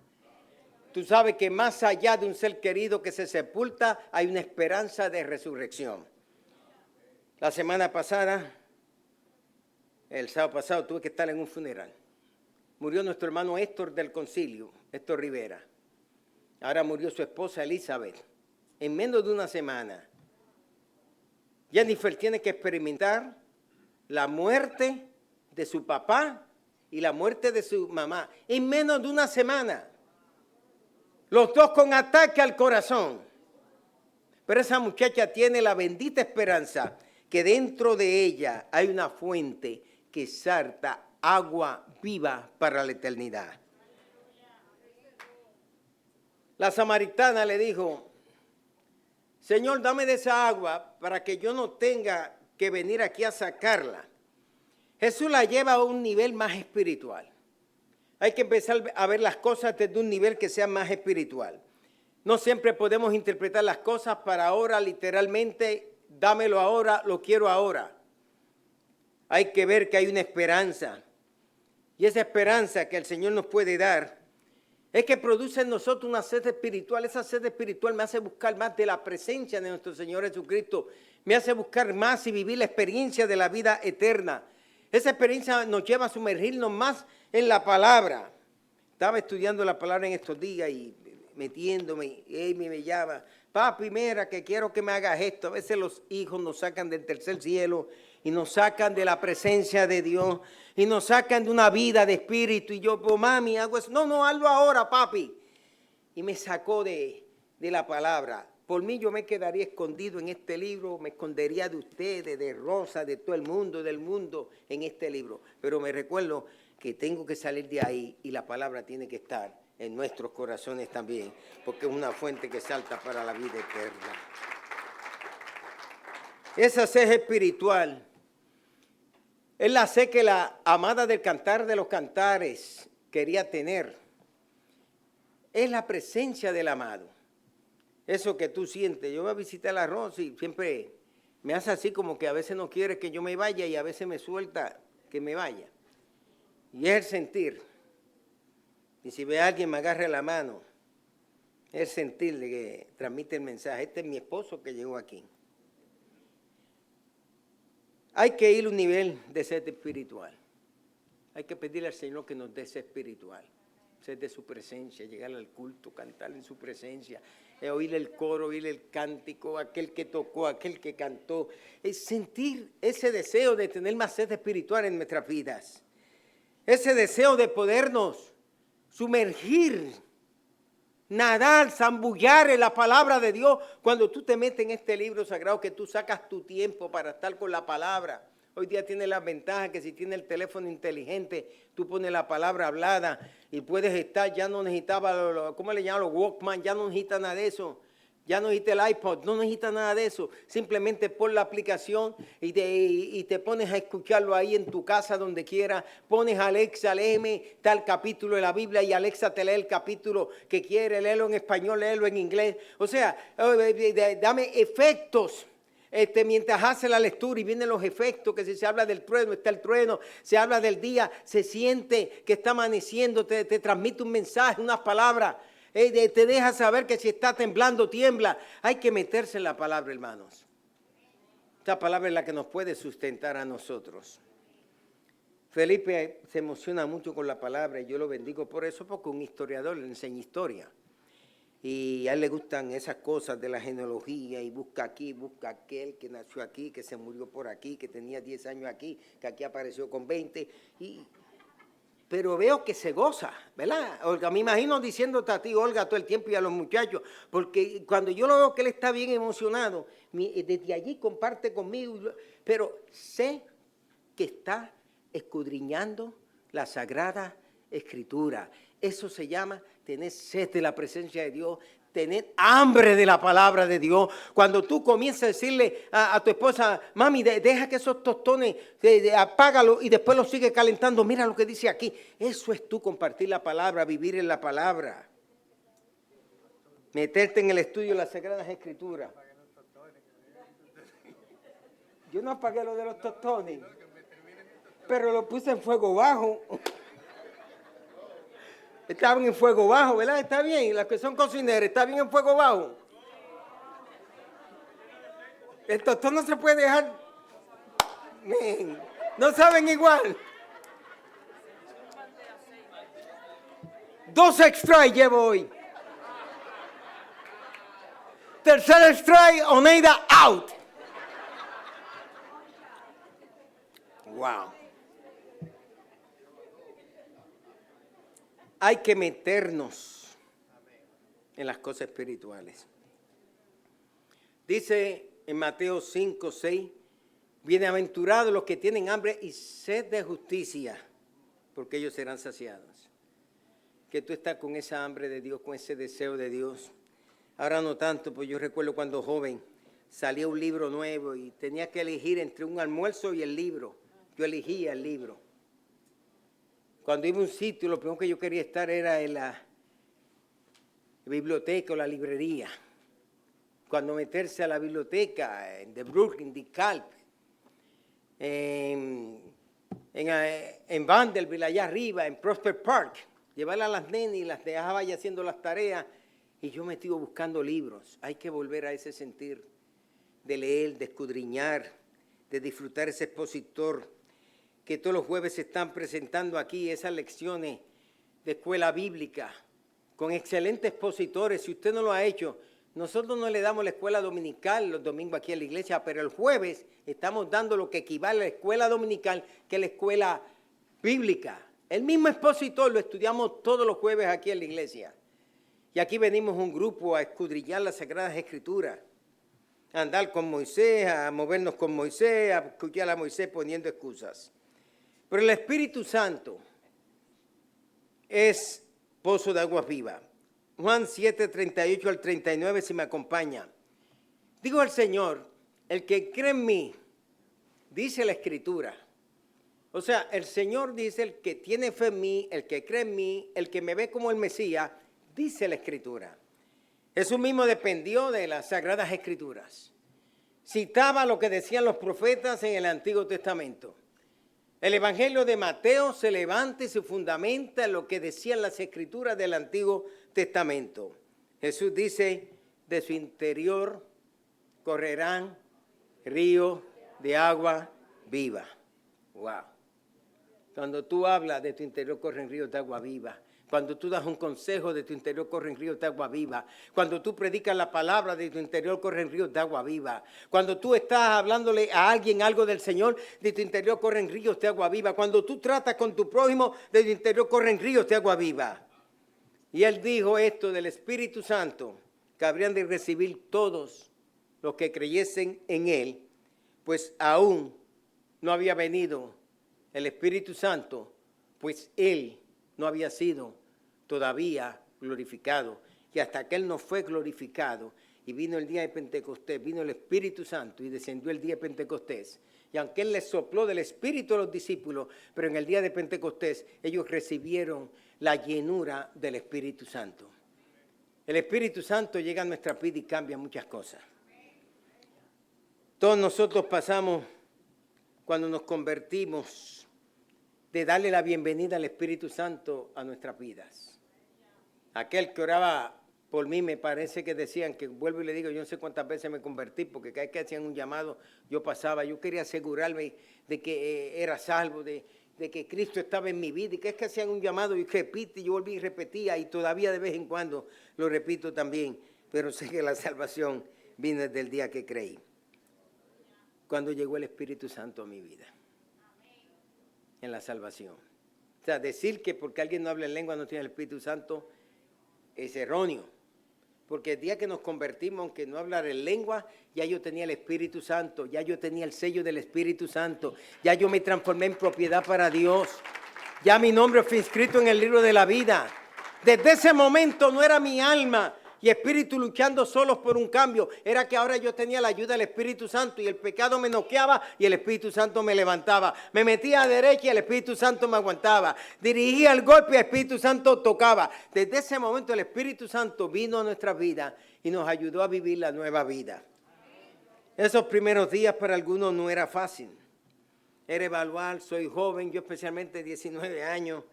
Tú sabes que más allá de un ser querido que se sepulta, hay una esperanza de resurrección. La semana pasada, el sábado pasado, tuve que estar en un funeral. Murió nuestro hermano Héctor del Concilio, Héctor Rivera. Ahora murió su esposa Elizabeth. En menos de una semana, Jennifer tiene que experimentar la muerte de su papá y la muerte de su mamá. En menos de una semana. Los dos con ataque al corazón. Pero esa muchacha tiene la bendita esperanza que dentro de ella hay una fuente que salta agua viva para la eternidad. La samaritana le dijo, Señor, dame de esa agua para que yo no tenga que venir aquí a sacarla. Jesús la lleva a un nivel más espiritual. Hay que empezar a ver las cosas desde un nivel que sea más espiritual. No siempre podemos interpretar las cosas para ahora, literalmente, dámelo ahora, lo quiero ahora. Hay que ver que hay una esperanza. Y esa esperanza que el Señor nos puede dar es que produce en nosotros una sed espiritual. Esa sed espiritual me hace buscar más de la presencia de nuestro Señor Jesucristo. Me hace buscar más y vivir la experiencia de la vida eterna. Esa experiencia nos lleva a sumergirnos más en la palabra. Estaba estudiando la palabra en estos días y metiéndome, y Amy me llama, papi, mira que quiero que me hagas esto. A veces los hijos nos sacan del tercer cielo y nos sacan de la presencia de Dios y nos sacan de una vida de espíritu. Y yo, pues mami, hago eso. No, hazlo ahora, papi. Y me sacó de la palabra. Por mí yo me quedaría escondido en este libro, me escondería de ustedes, de Rosa, de todo el mundo, del mundo en este libro. Pero me recuerdo que tengo que salir de ahí y la palabra tiene que estar en nuestros corazones también, porque es una fuente que salta para la vida eterna. Esa sed espiritual es la sed que la amada del Cantar de los Cantares quería tener. Es la presencia del amado. Eso que tú sientes. Yo voy a visitar a Rosa y siempre me hace así como que a veces no quiere que yo me vaya y a veces me suelta que me vaya. Y es el sentir. Y si ve a alguien me agarre la mano, es el sentir de que transmite el mensaje. Este es mi esposo que llegó aquí. Hay que ir a un nivel de sed espiritual. Hay que pedirle al Señor que nos dé sed espiritual. Sed de su presencia, llegar al culto, cantar en su presencia, oír el coro, oír el cántico, aquel que tocó, aquel que cantó. Es sentir ese deseo de tener más sed espiritual en nuestras vidas. Ese deseo de podernos sumergir, nadar, zambullar en la palabra de Dios. Cuando tú te metes en este libro sagrado, que tú sacas tu tiempo para estar con la palabra. Hoy día tiene la ventaja que si tienes el teléfono inteligente, tú pones la palabra hablada y puedes estar, ya no necesitaba, ¿cómo le llaman? Los Walkman, ya no necesita nada de eso. Ya no necesita el iPod, no necesita nada de eso. Simplemente pon la aplicación y te pones a escucharlo ahí en tu casa, donde quiera. Pones a Alexa, léeme tal capítulo de la Biblia y Alexa te lee el capítulo que quiere. Léelo en español, léelo en inglés. O sea, dame efectos. Mientras hace la lectura y vienen los efectos, que si se habla del trueno, está el trueno, se habla del día, se siente que está amaneciendo, te transmite un mensaje, unas palabras. Te deja saber que si está temblando, tiembla. Hay que meterse en la palabra, hermanos. Esta palabra es la que nos puede sustentar a nosotros. Felipe se emociona mucho con la palabra y yo lo bendigo por eso, porque un historiador le enseña historia. Y a él le gustan esas cosas de la genealogía y busca aquí, busca aquel que nació aquí, que se murió por aquí, que tenía 10 años aquí, que aquí apareció con 20. Pero veo que se goza, ¿verdad? Olga, me imagino diciéndote a ti, Olga, todo el tiempo y a los muchachos, porque cuando yo lo veo que él está bien emocionado, desde allí comparte conmigo, pero sé que está escudriñando la Sagrada Escritura. Eso se llama tener sed de la presencia de Dios, tener hambre de la palabra de Dios. Cuando tú comienzas a decirle a tu esposa, mami, deja que esos tostones, apágalo y después los sigue calentando. Mira lo que dice aquí. Eso es tú compartir la palabra, vivir en la palabra. Meterte en el estudio de las Sagradas Escrituras. Yo no apagué lo de los tostones, pero lo puse en fuego bajo. Estaban en fuego bajo, ¿verdad? Está bien, las que son cocineras, está bien en fuego bajo. El tostón no se puede dejar. No saben igual. 2 strikes llevo hoy. Tercer strike, Oneida out. Wow. Hay que meternos en las cosas espirituales. Dice en Mateo 5, 6, bienaventurados los que tienen hambre y sed de justicia, porque ellos serán saciados. Que tú estás con esa hambre de Dios, con ese deseo de Dios. Ahora no tanto, pues yo recuerdo cuando joven salía un libro nuevo y tenía que elegir entre un almuerzo y el libro. Yo elegía el libro. Cuando iba a un sitio, lo primero que yo quería estar era en la biblioteca o la librería. Cuando meterse a la biblioteca, en The Brooklyn, de Calp, en Vanderbilt, allá arriba, en Prosper Park, llevarla a las nenas y las dejaba ahí haciendo las tareas. Y yo metido buscando libros. Hay que volver a ese sentir de leer, de escudriñar, de disfrutar ese expositor que todos los jueves se están presentando aquí, esas lecciones de escuela bíblica, con excelentes expositores. Si usted no lo ha hecho, Nosotros no le damos la escuela dominical los domingos aquí en la iglesia, pero el jueves estamos dando lo que equivale a la escuela dominical, que es la escuela bíblica. El mismo expositor lo estudiamos todos los jueves aquí en la iglesia. Y aquí venimos un grupo a escudriñar las Sagradas Escrituras, a andar con Moisés, a movernos con Moisés, a escuchar a Moisés poniendo excusas. Pero el Espíritu Santo es pozo de aguas vivas. Juan 7, 38 al 39, si me acompaña. Digo al Señor, el que cree en mí, dice la Escritura. O sea, el Señor dice, el que tiene fe en mí, el que cree en mí, el que me ve como el Mesías, dice la Escritura. Jesús mismo dependió de las Sagradas Escrituras. Citaba lo que decían los profetas en el Antiguo Testamento. El Evangelio de Mateo se levanta y se fundamenta en lo que decían las Escrituras del Antiguo Testamento. Jesús dice, de su interior correrán ríos de agua viva. Wow. Cuando tú hablas, de tu interior corren ríos de agua viva. Cuando tú das un consejo, de tu interior corren ríos de agua viva. Cuando tú predicas la palabra, de tu interior corren ríos de agua viva. Cuando tú estás hablándole a alguien algo del Señor, de tu interior corren ríos de agua viva. Cuando tú tratas con tu prójimo, de tu interior corren ríos de agua viva. Y él dijo esto del Espíritu Santo, que habrían de recibir todos los que creyesen en él, pues aún no había venido el Espíritu Santo, pues él no había sido todavía glorificado. Y hasta que él no fue glorificado y vino el día de Pentecostés, vino el Espíritu Santo y descendió el día de Pentecostés. Y aunque él les sopló del Espíritu a los discípulos, pero en el día de Pentecostés ellos recibieron la llenura del Espíritu Santo. El Espíritu Santo llega a nuestra vida y cambia muchas cosas. Todos nosotros pasamos, cuando nos convertimos, de darle la bienvenida al Espíritu Santo a nuestras vidas. Aquel que oraba por mí, me parece que decían, que vuelvo y le digo, yo no sé cuántas veces me convertí, porque cada vez que hacían un llamado, yo pasaba, yo quería asegurarme de que era salvo, de que Cristo estaba en mi vida, y que es que hacían un llamado, y repite, yo volví y repetía, y todavía de vez en cuando lo repito también, pero sé que la salvación vino desde el día que creí, cuando llegó el Espíritu Santo a mi vida. En la salvación. O sea, decir que porque alguien no habla en lengua no tiene el Espíritu Santo es erróneo. Porque el día que nos convertimos, aunque no hablar en lengua, ya yo tenía el Espíritu Santo, ya yo tenía el sello del Espíritu Santo, ya yo me transformé en propiedad para Dios, ya mi nombre fue inscrito en el libro de la vida. Desde ese momento no era mi alma y espíritu luchando solos por un cambio, era que ahora yo tenía la ayuda del Espíritu Santo y el pecado me noqueaba y el Espíritu Santo me levantaba. Me metía a derecha y el Espíritu Santo me aguantaba. Dirigía el golpe y el Espíritu Santo tocaba. Desde ese momento el Espíritu Santo vino a nuestras vidas y nos ayudó a vivir la nueva vida. Esos primeros días para algunos no era fácil. Era evaluar, soy joven, yo especialmente 19 años,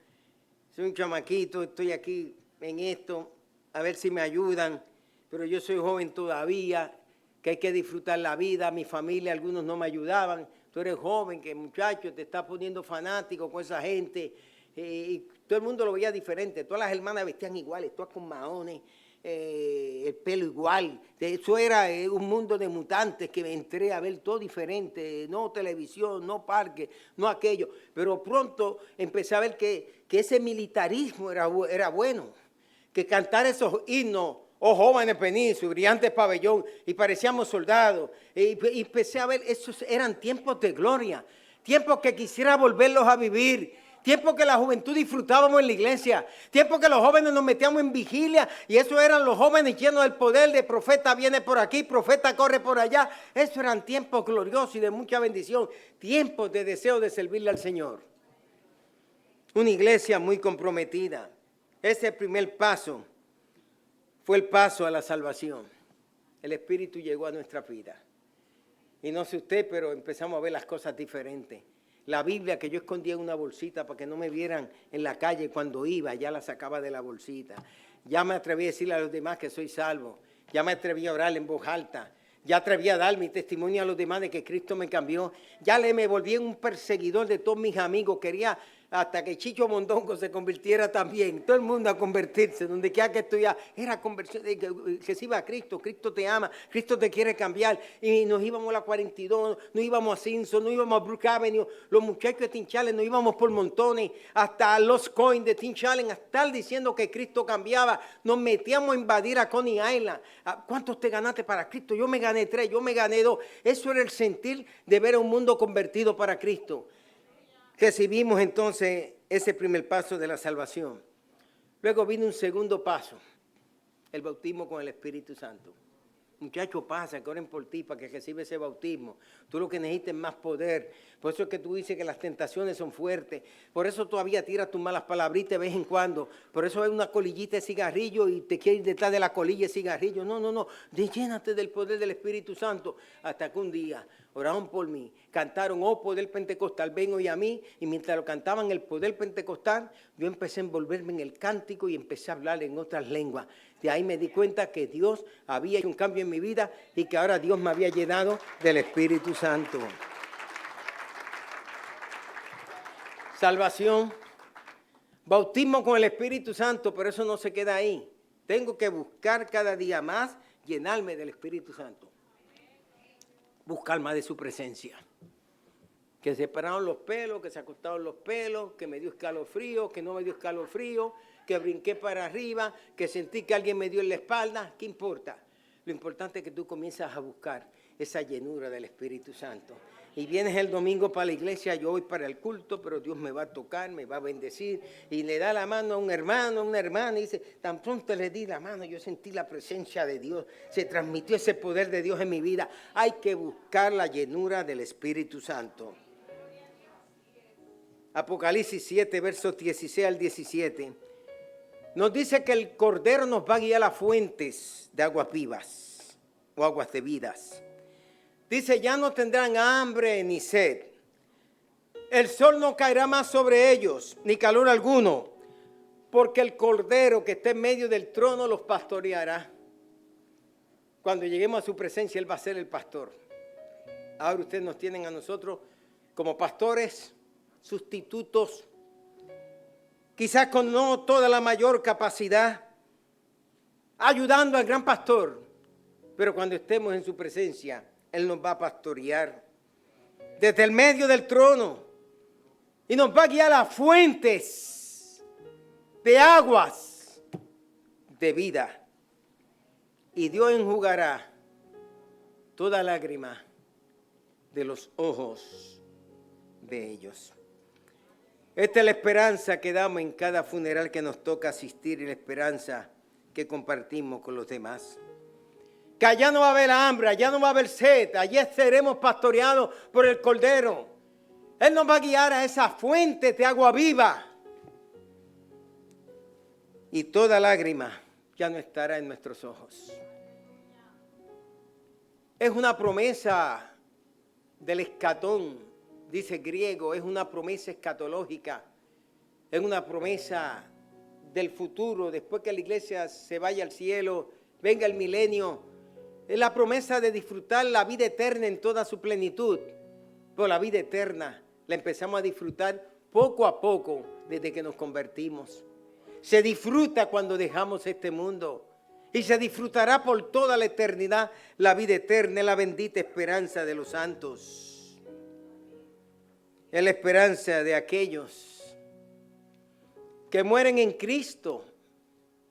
soy un chamaquito, estoy aquí en esto, a ver si me ayudan, pero yo soy joven todavía, que hay que disfrutar la vida, mi familia, algunos no me ayudaban, tú eres joven, que muchacho, te estás poniendo fanático con esa gente, y todo el mundo lo veía diferente, todas las hermanas vestían iguales, todas con maones, el pelo igual, eso era un mundo de mutantes que me entré a ver todo diferente, no televisión, no parque, no aquello, pero pronto empecé a ver que ese militarismo era bueno, que cantar esos himnos, oh jóvenes Peninsula, brillantes pabellón, y parecíamos soldados, y empecé a ver, esos eran tiempos de gloria, tiempos que quisiera volverlos a vivir, tiempos que la juventud disfrutábamos en la iglesia, tiempos que los jóvenes nos metíamos en vigilia, y eso eran los jóvenes llenos del poder de profeta viene por aquí, profeta corre por allá, esos eran tiempos gloriosos y de mucha bendición, tiempos de deseo de servirle al Señor. Una iglesia muy comprometida. Ese primer paso fue el paso a la salvación. El Espíritu llegó a nuestra vida. Y no sé usted, pero empezamos a ver las cosas diferentes. La Biblia que yo escondía en una bolsita para que no me vieran en la calle cuando iba, ya la sacaba de la bolsita. Ya me atreví a decirle a los demás que soy salvo. Ya me atreví a orar en voz alta. Ya atreví a dar mi testimonio a los demás de que Cristo me cambió. Ya me volví un perseguidor de todos mis amigos. Quería hasta que Chicho Mondongo se convirtiera también, todo el mundo a convertirse, donde quiera que estuviera, era conversión, que se iba a Cristo, Cristo te ama, Cristo te quiere cambiar, y nos íbamos a la 42, nos íbamos a Simpson, nos íbamos a Brook Avenue, los muchachos de Teen Challenge, nos íbamos por montones, hasta los Coins de Teen Challenge, a estar diciendo que Cristo cambiaba, nos metíamos a invadir a Coney Island. ¿Cuántos te ganaste para Cristo? Yo me gané 3, yo me gané 2, eso era el sentir de ver a un mundo convertido para Cristo. Recibimos entonces ese primer paso de la salvación. Luego vino un segundo paso, el bautismo con el Espíritu Santo. Muchachos, pasa, que oren por ti para que reciba ese bautismo. Tú lo que necesitas es más poder. Por eso es que tú dices que las tentaciones son fuertes. Por eso todavía tiras tus malas palabritas de vez en cuando. Por eso hay una colillita de cigarrillo y te quieres ir detrás de la colilla de cigarrillo. No. Llénate del poder del Espíritu Santo. Hasta que un día oraron por mí. Cantaron, oh poder pentecostal, ven hoy a mí. Y mientras lo cantaban el poder pentecostal, yo empecé a envolverme en el cántico y empecé a hablar en otras lenguas. De ahí me di cuenta que Dios había hecho un cambio en mi vida y que ahora Dios me había llenado del Espíritu Santo. Salvación, bautismo con el Espíritu Santo, pero eso no se queda ahí. Tengo que buscar cada día más llenarme del Espíritu Santo. Buscar más de su presencia. Que se pararon los pelos, que se acostaron los pelos, que me dio escalofrío, que no me dio escalofrío, que brinqué para arriba, que sentí que alguien me dio en la espalda. ¿Qué importa? Lo importante es que tú comienzas a buscar esa llenura del Espíritu Santo. Y vienes el domingo para la iglesia, yo voy para el culto, pero Dios me va a tocar, me va a bendecir. Y le da la mano a un hermano, a una hermana, y dice, tan pronto le di la mano, yo sentí la presencia de Dios. Se transmitió ese poder de Dios en mi vida. Hay que buscar la llenura del Espíritu Santo. Apocalipsis 7, versos 16 al 17. Nos dice que el Cordero nos va a guiar a fuentes de aguas vivas o aguas de vidas. Dice, ya no tendrán hambre ni sed. El sol no caerá más sobre ellos, ni calor alguno, porque el Cordero que está en medio del trono los pastoreará. Cuando lleguemos a su presencia, Él va a ser el pastor. Ahora ustedes nos tienen a nosotros como pastores, sustitutos, quizás con no toda la mayor capacidad, ayudando al gran pastor, pero cuando estemos en su presencia, Él nos va a pastorear desde el medio del trono y nos va a guiar a fuentes de aguas de vida. Y Dios enjugará toda lágrima de los ojos de ellos. Esta es la esperanza que damos en cada funeral que nos toca asistir y la esperanza que compartimos con los demás. Que allá no va a haber hambre, allá no va a haber sed, allá seremos pastoreados por el Cordero. Él nos va a guiar a esa fuente de agua viva. Y toda lágrima ya no estará en nuestros ojos. Es una promesa del escatón, dice griego, es una promesa escatológica, es una promesa del futuro, después que la iglesia se vaya al cielo, venga el milenio, es la promesa de disfrutar la vida eterna en toda su plenitud, pero la vida eterna la empezamos a disfrutar poco a poco desde que nos convertimos. Se disfruta cuando dejamos este mundo y se disfrutará por toda la eternidad la vida eterna, la bendita esperanza de los santos. Es la esperanza de aquellos que mueren en Cristo,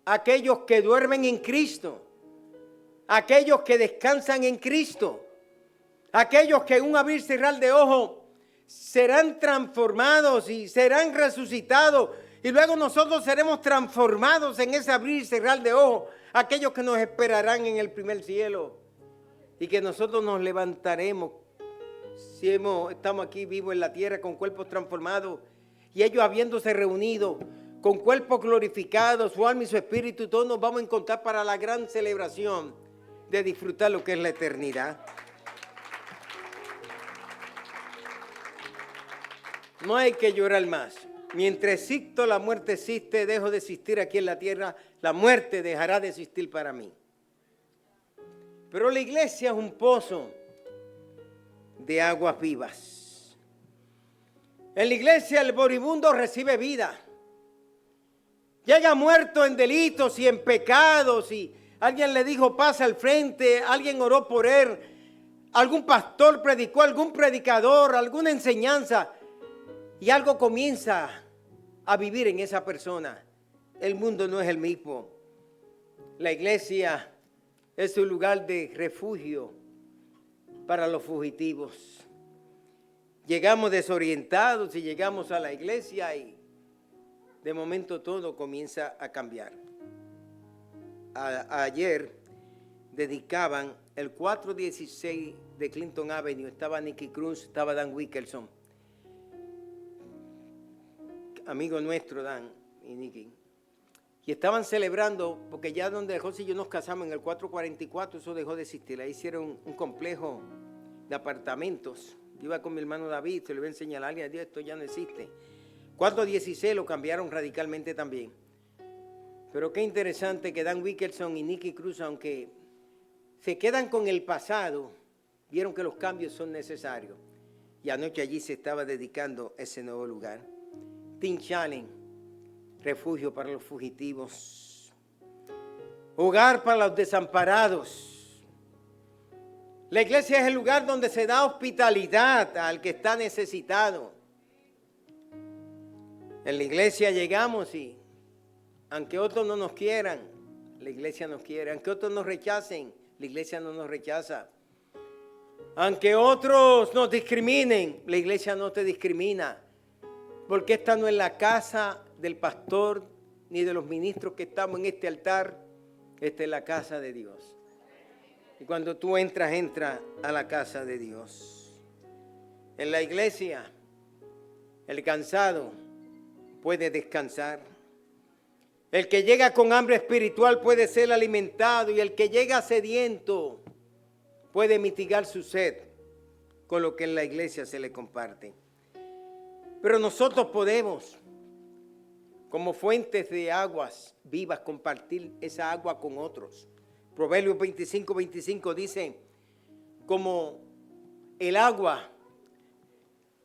aquellos que duermen en Cristo, aquellos que descansan en Cristo, aquellos que en un abrir y cerrar de ojos serán transformados y serán resucitados, y luego nosotros seremos transformados en ese abrir y cerrar de ojos, aquellos que nos esperarán en el primer cielo, y que nosotros nos levantaremos si estamos aquí vivos en la tierra con cuerpos transformados, y ellos habiéndose reunido con cuerpos glorificados, su alma y su espíritu, todos nos vamos a encontrar para la gran celebración de disfrutar lo que es la eternidad. No hay que llorar más. Mientras existo, la muerte existe, dejo de existir aquí en la tierra, la muerte dejará de existir para mí. Pero la iglesia es un pozo de aguas vivas. En la iglesia el moribundo recibe vida. Llega muerto en delitos y en pecados y alguien le dijo pasa al frente, alguien oró por él, algún pastor predicó, algún predicador, alguna enseñanza y algo comienza a vivir en esa persona. El mundo no es el mismo. La iglesia es un lugar de refugio para los fugitivos. Llegamos desorientados y llegamos a la iglesia y de momento todo comienza a cambiar. Ayer dedicaban el 416 de Clinton Avenue, estaba Nicky Cruz, estaba Dan Wickerson, amigo nuestro Dan y Nicky, y estaban celebrando, porque ya donde José y yo nos casamos en el 444, eso dejó de existir, ahí hicieron un complejo de apartamentos. Yo iba con mi hermano David, se le iba a enseñar a alguien, esto ya no existe. 416 lo cambiaron radicalmente también. Pero qué interesante que Dan Wickerson y Nicky Cruz, aunque se quedan con el pasado, vieron que los cambios son necesarios. Y anoche allí se estaba dedicando ese nuevo lugar. Teen Challenge, refugio para los fugitivos. Hogar para los desamparados. La iglesia es el lugar donde se da hospitalidad al que está necesitado. En la iglesia llegamos y aunque otros no nos quieran, la iglesia nos quiere. Aunque otros nos rechacen, la iglesia no nos rechaza. Aunque otros nos discriminen, la iglesia no te discrimina. Porque esta no es la casa del pastor ni de los ministros que estamos en este altar. Esta es la casa de Dios. Y cuando tú entras, entra a la casa de Dios. En la iglesia, el cansado puede descansar. El que llega con hambre espiritual puede ser alimentado y el que llega sediento puede mitigar su sed con lo que en la iglesia se le comparte. Pero nosotros podemos, como fuentes de aguas vivas, compartir esa agua con otros. Proverbios 25:25 dice, como el agua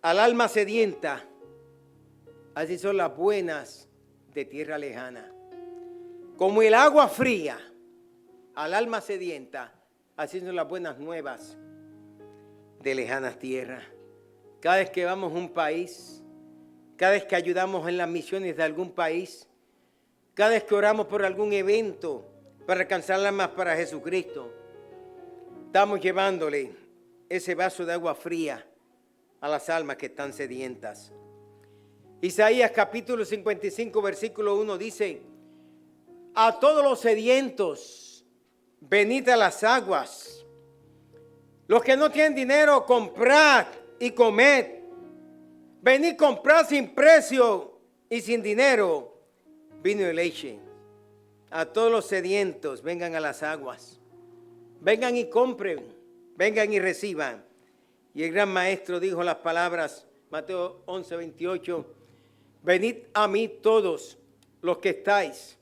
al alma sedienta, así son las buenas de tierra lejana. Como el agua fría al alma sedienta, así son las buenas nuevas de lejanas tierras. Cada vez que vamos a un país, cada vez que ayudamos en las misiones de algún país, cada vez que oramos por algún evento para alcanzar almas para Jesucristo, estamos llevándole ese vaso de agua fría a las almas que están sedientas. Isaías capítulo 55, versículo 1 dice, a todos los sedientos, venid a las aguas. Los que no tienen dinero, comprad y comed. Venid, comprad sin precio y sin dinero vino y leche. A todos los sedientos, vengan a las aguas. Vengan y compren, vengan y reciban. Y el gran maestro dijo las palabras, Mateo 11:28, venid a mí todos los que estáis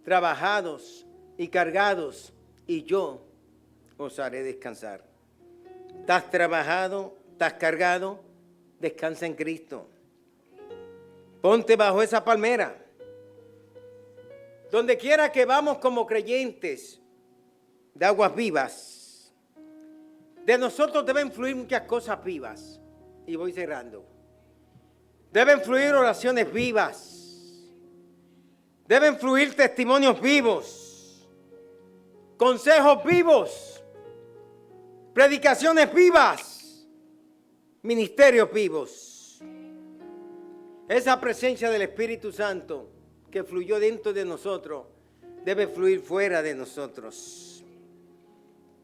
trabajados y cargados, y yo os haré descansar. ¿Estás trabajado? ¿Estás cargado? Descansa en Cristo. Ponte bajo esa palmera. Donde quiera que vamos como creyentes de aguas vivas, de nosotros deben fluir muchas cosas vivas. Y voy cerrando. Deben fluir oraciones vivas. Deben fluir testimonios vivos. Consejos vivos. Predicaciones vivas. Ministerios vivos. Esa presencia del Espíritu Santo que fluyó dentro de nosotros debe fluir fuera de nosotros.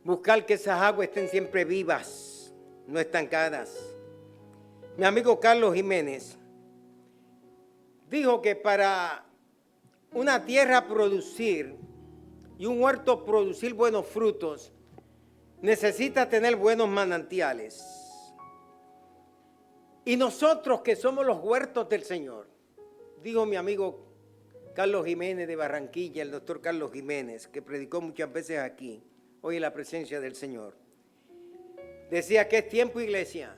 Buscar que esas aguas estén siempre vivas, no estancadas. Mi amigo Carlos Jiménez dijo que para una tierra producir y un huerto producir buenos frutos, necesita tener buenos manantiales. Y nosotros que somos los huertos del Señor, dijo mi amigo Carlos Jiménez de Barranquilla, el doctor Carlos Jiménez, que predicó muchas veces aquí, hoy en la presencia del Señor, decía que es tiempo, iglesia,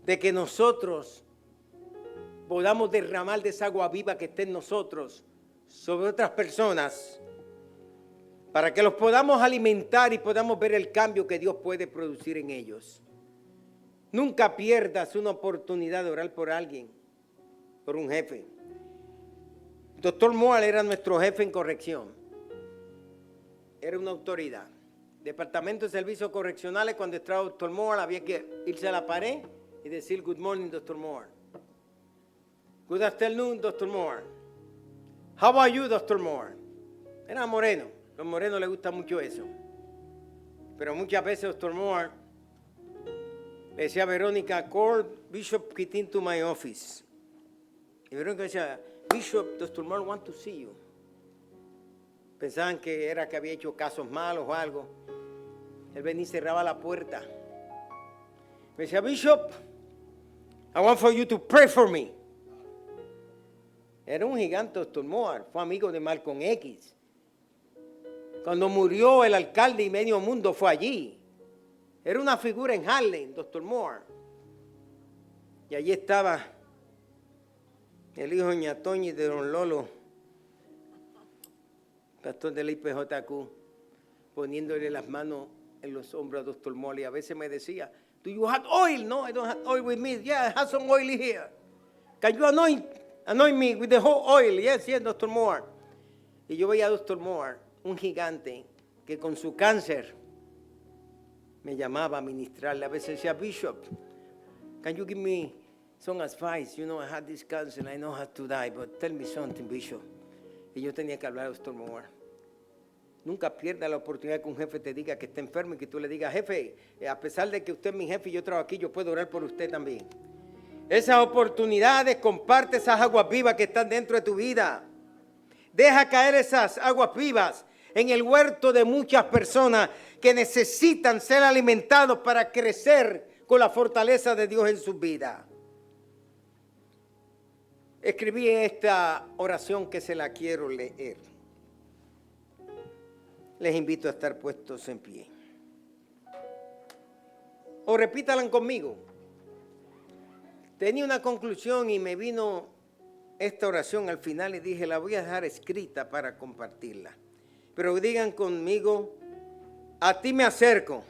de que nosotros podamos derramar de esa agua viva que está en nosotros sobre otras personas, para que los podamos alimentar y podamos ver el cambio que Dios puede producir en ellos. Nunca pierdas una oportunidad de orar por alguien, por un jefe. Dr. Moore era nuestro jefe en corrección. Era una autoridad. Departamento de Servicios Correccionales, cuando entraba Dr. Moore, había que irse a la pared y decir, good morning, Dr. Moore. Good afternoon, Dr. Moore. How are you, Dr. Moore? Era moreno. Los morenos les gusta mucho eso. Pero muchas veces Dr. Moore le decía a Verónica, call Bishop Quitín to my office. Y Verónica decía, Bishop, Dr. Moore want to see you. Pensaban que era que había hecho casos malos o algo. Él venía y cerraba la puerta. Me decía, Bishop, I want for you to pray for me. Era un gigante, Dr. Moore. Fue amigo de Malcolm X. Cuando murió el alcalde y medio mundo fue allí. Era una figura en Harlem, Dr. Moore. Y allí estaba el hijo de Doña Toña y de Don Lolo, pastor de la IPJQ, poniéndole las manos en los hombros a Dr. Moore. Y a veces me decía, do you have oil? No, I don't have oil with me. Yeah, I have some oil here. Can you anoint me with the whole oil? Yes, yes, Dr. Moore. Y yo veía a Dr. Moore, un gigante, que con su cáncer me llamaba a ministrarle. A veces decía, Bishop, can you give me some advice? You know, I had this cancer, I know how to die, but tell me something, Bishop. Y yo tenía que hablar a Dr. Moore. Nunca pierda la oportunidad que un jefe te diga que está enfermo y que tú le digas, jefe, a pesar de que usted es mi jefe y yo trabajo aquí, yo puedo orar por usted también. Esas oportunidades, comparte esas aguas vivas que están dentro de tu vida. Deja caer esas aguas vivas en el huerto de muchas personas que necesitan ser alimentados para crecer con la fortaleza de Dios en sus vidas. Escribí esta oración que se la quiero leer. Les invito a estar puestos en pie. O repítalan conmigo. Tenía una conclusión y me vino esta oración al final y dije, la voy a dejar escrita para compartirla. Pero digan conmigo, a ti me acerco.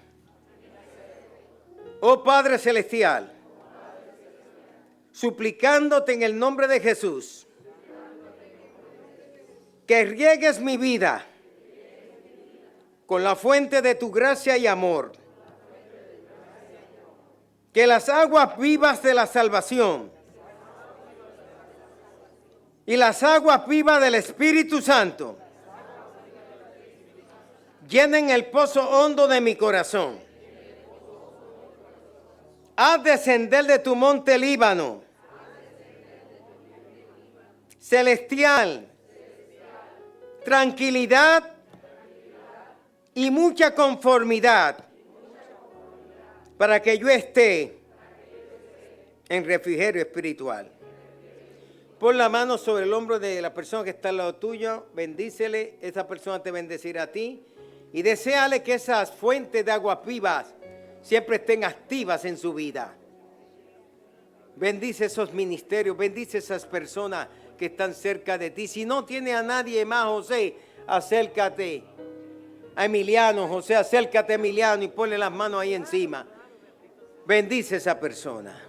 Oh Padre Celestial, suplicándote en el nombre de Jesús, que riegues mi vida con la fuente de tu gracia y amor. Que las aguas vivas de la salvación y las aguas vivas del Espíritu Santo llenen el pozo hondo de mi corazón. Haz descender de tu monte Líbano, celestial, tranquilidad y mucha conformidad, para que yo esté en refrigerio espiritual. Pon la mano sobre el hombro de la persona que está al lado tuyo, bendícele, esa persona te bendecirá a ti, y deséale que esas fuentes de aguas vivas siempre estén activas en su vida. Bendice esos ministerios, bendice esas personas que están cerca de ti. Si no tiene a nadie más, José, acércate a Emiliano. José, acércate a Emiliano y ponle las manos ahí encima. Bendice a esa persona.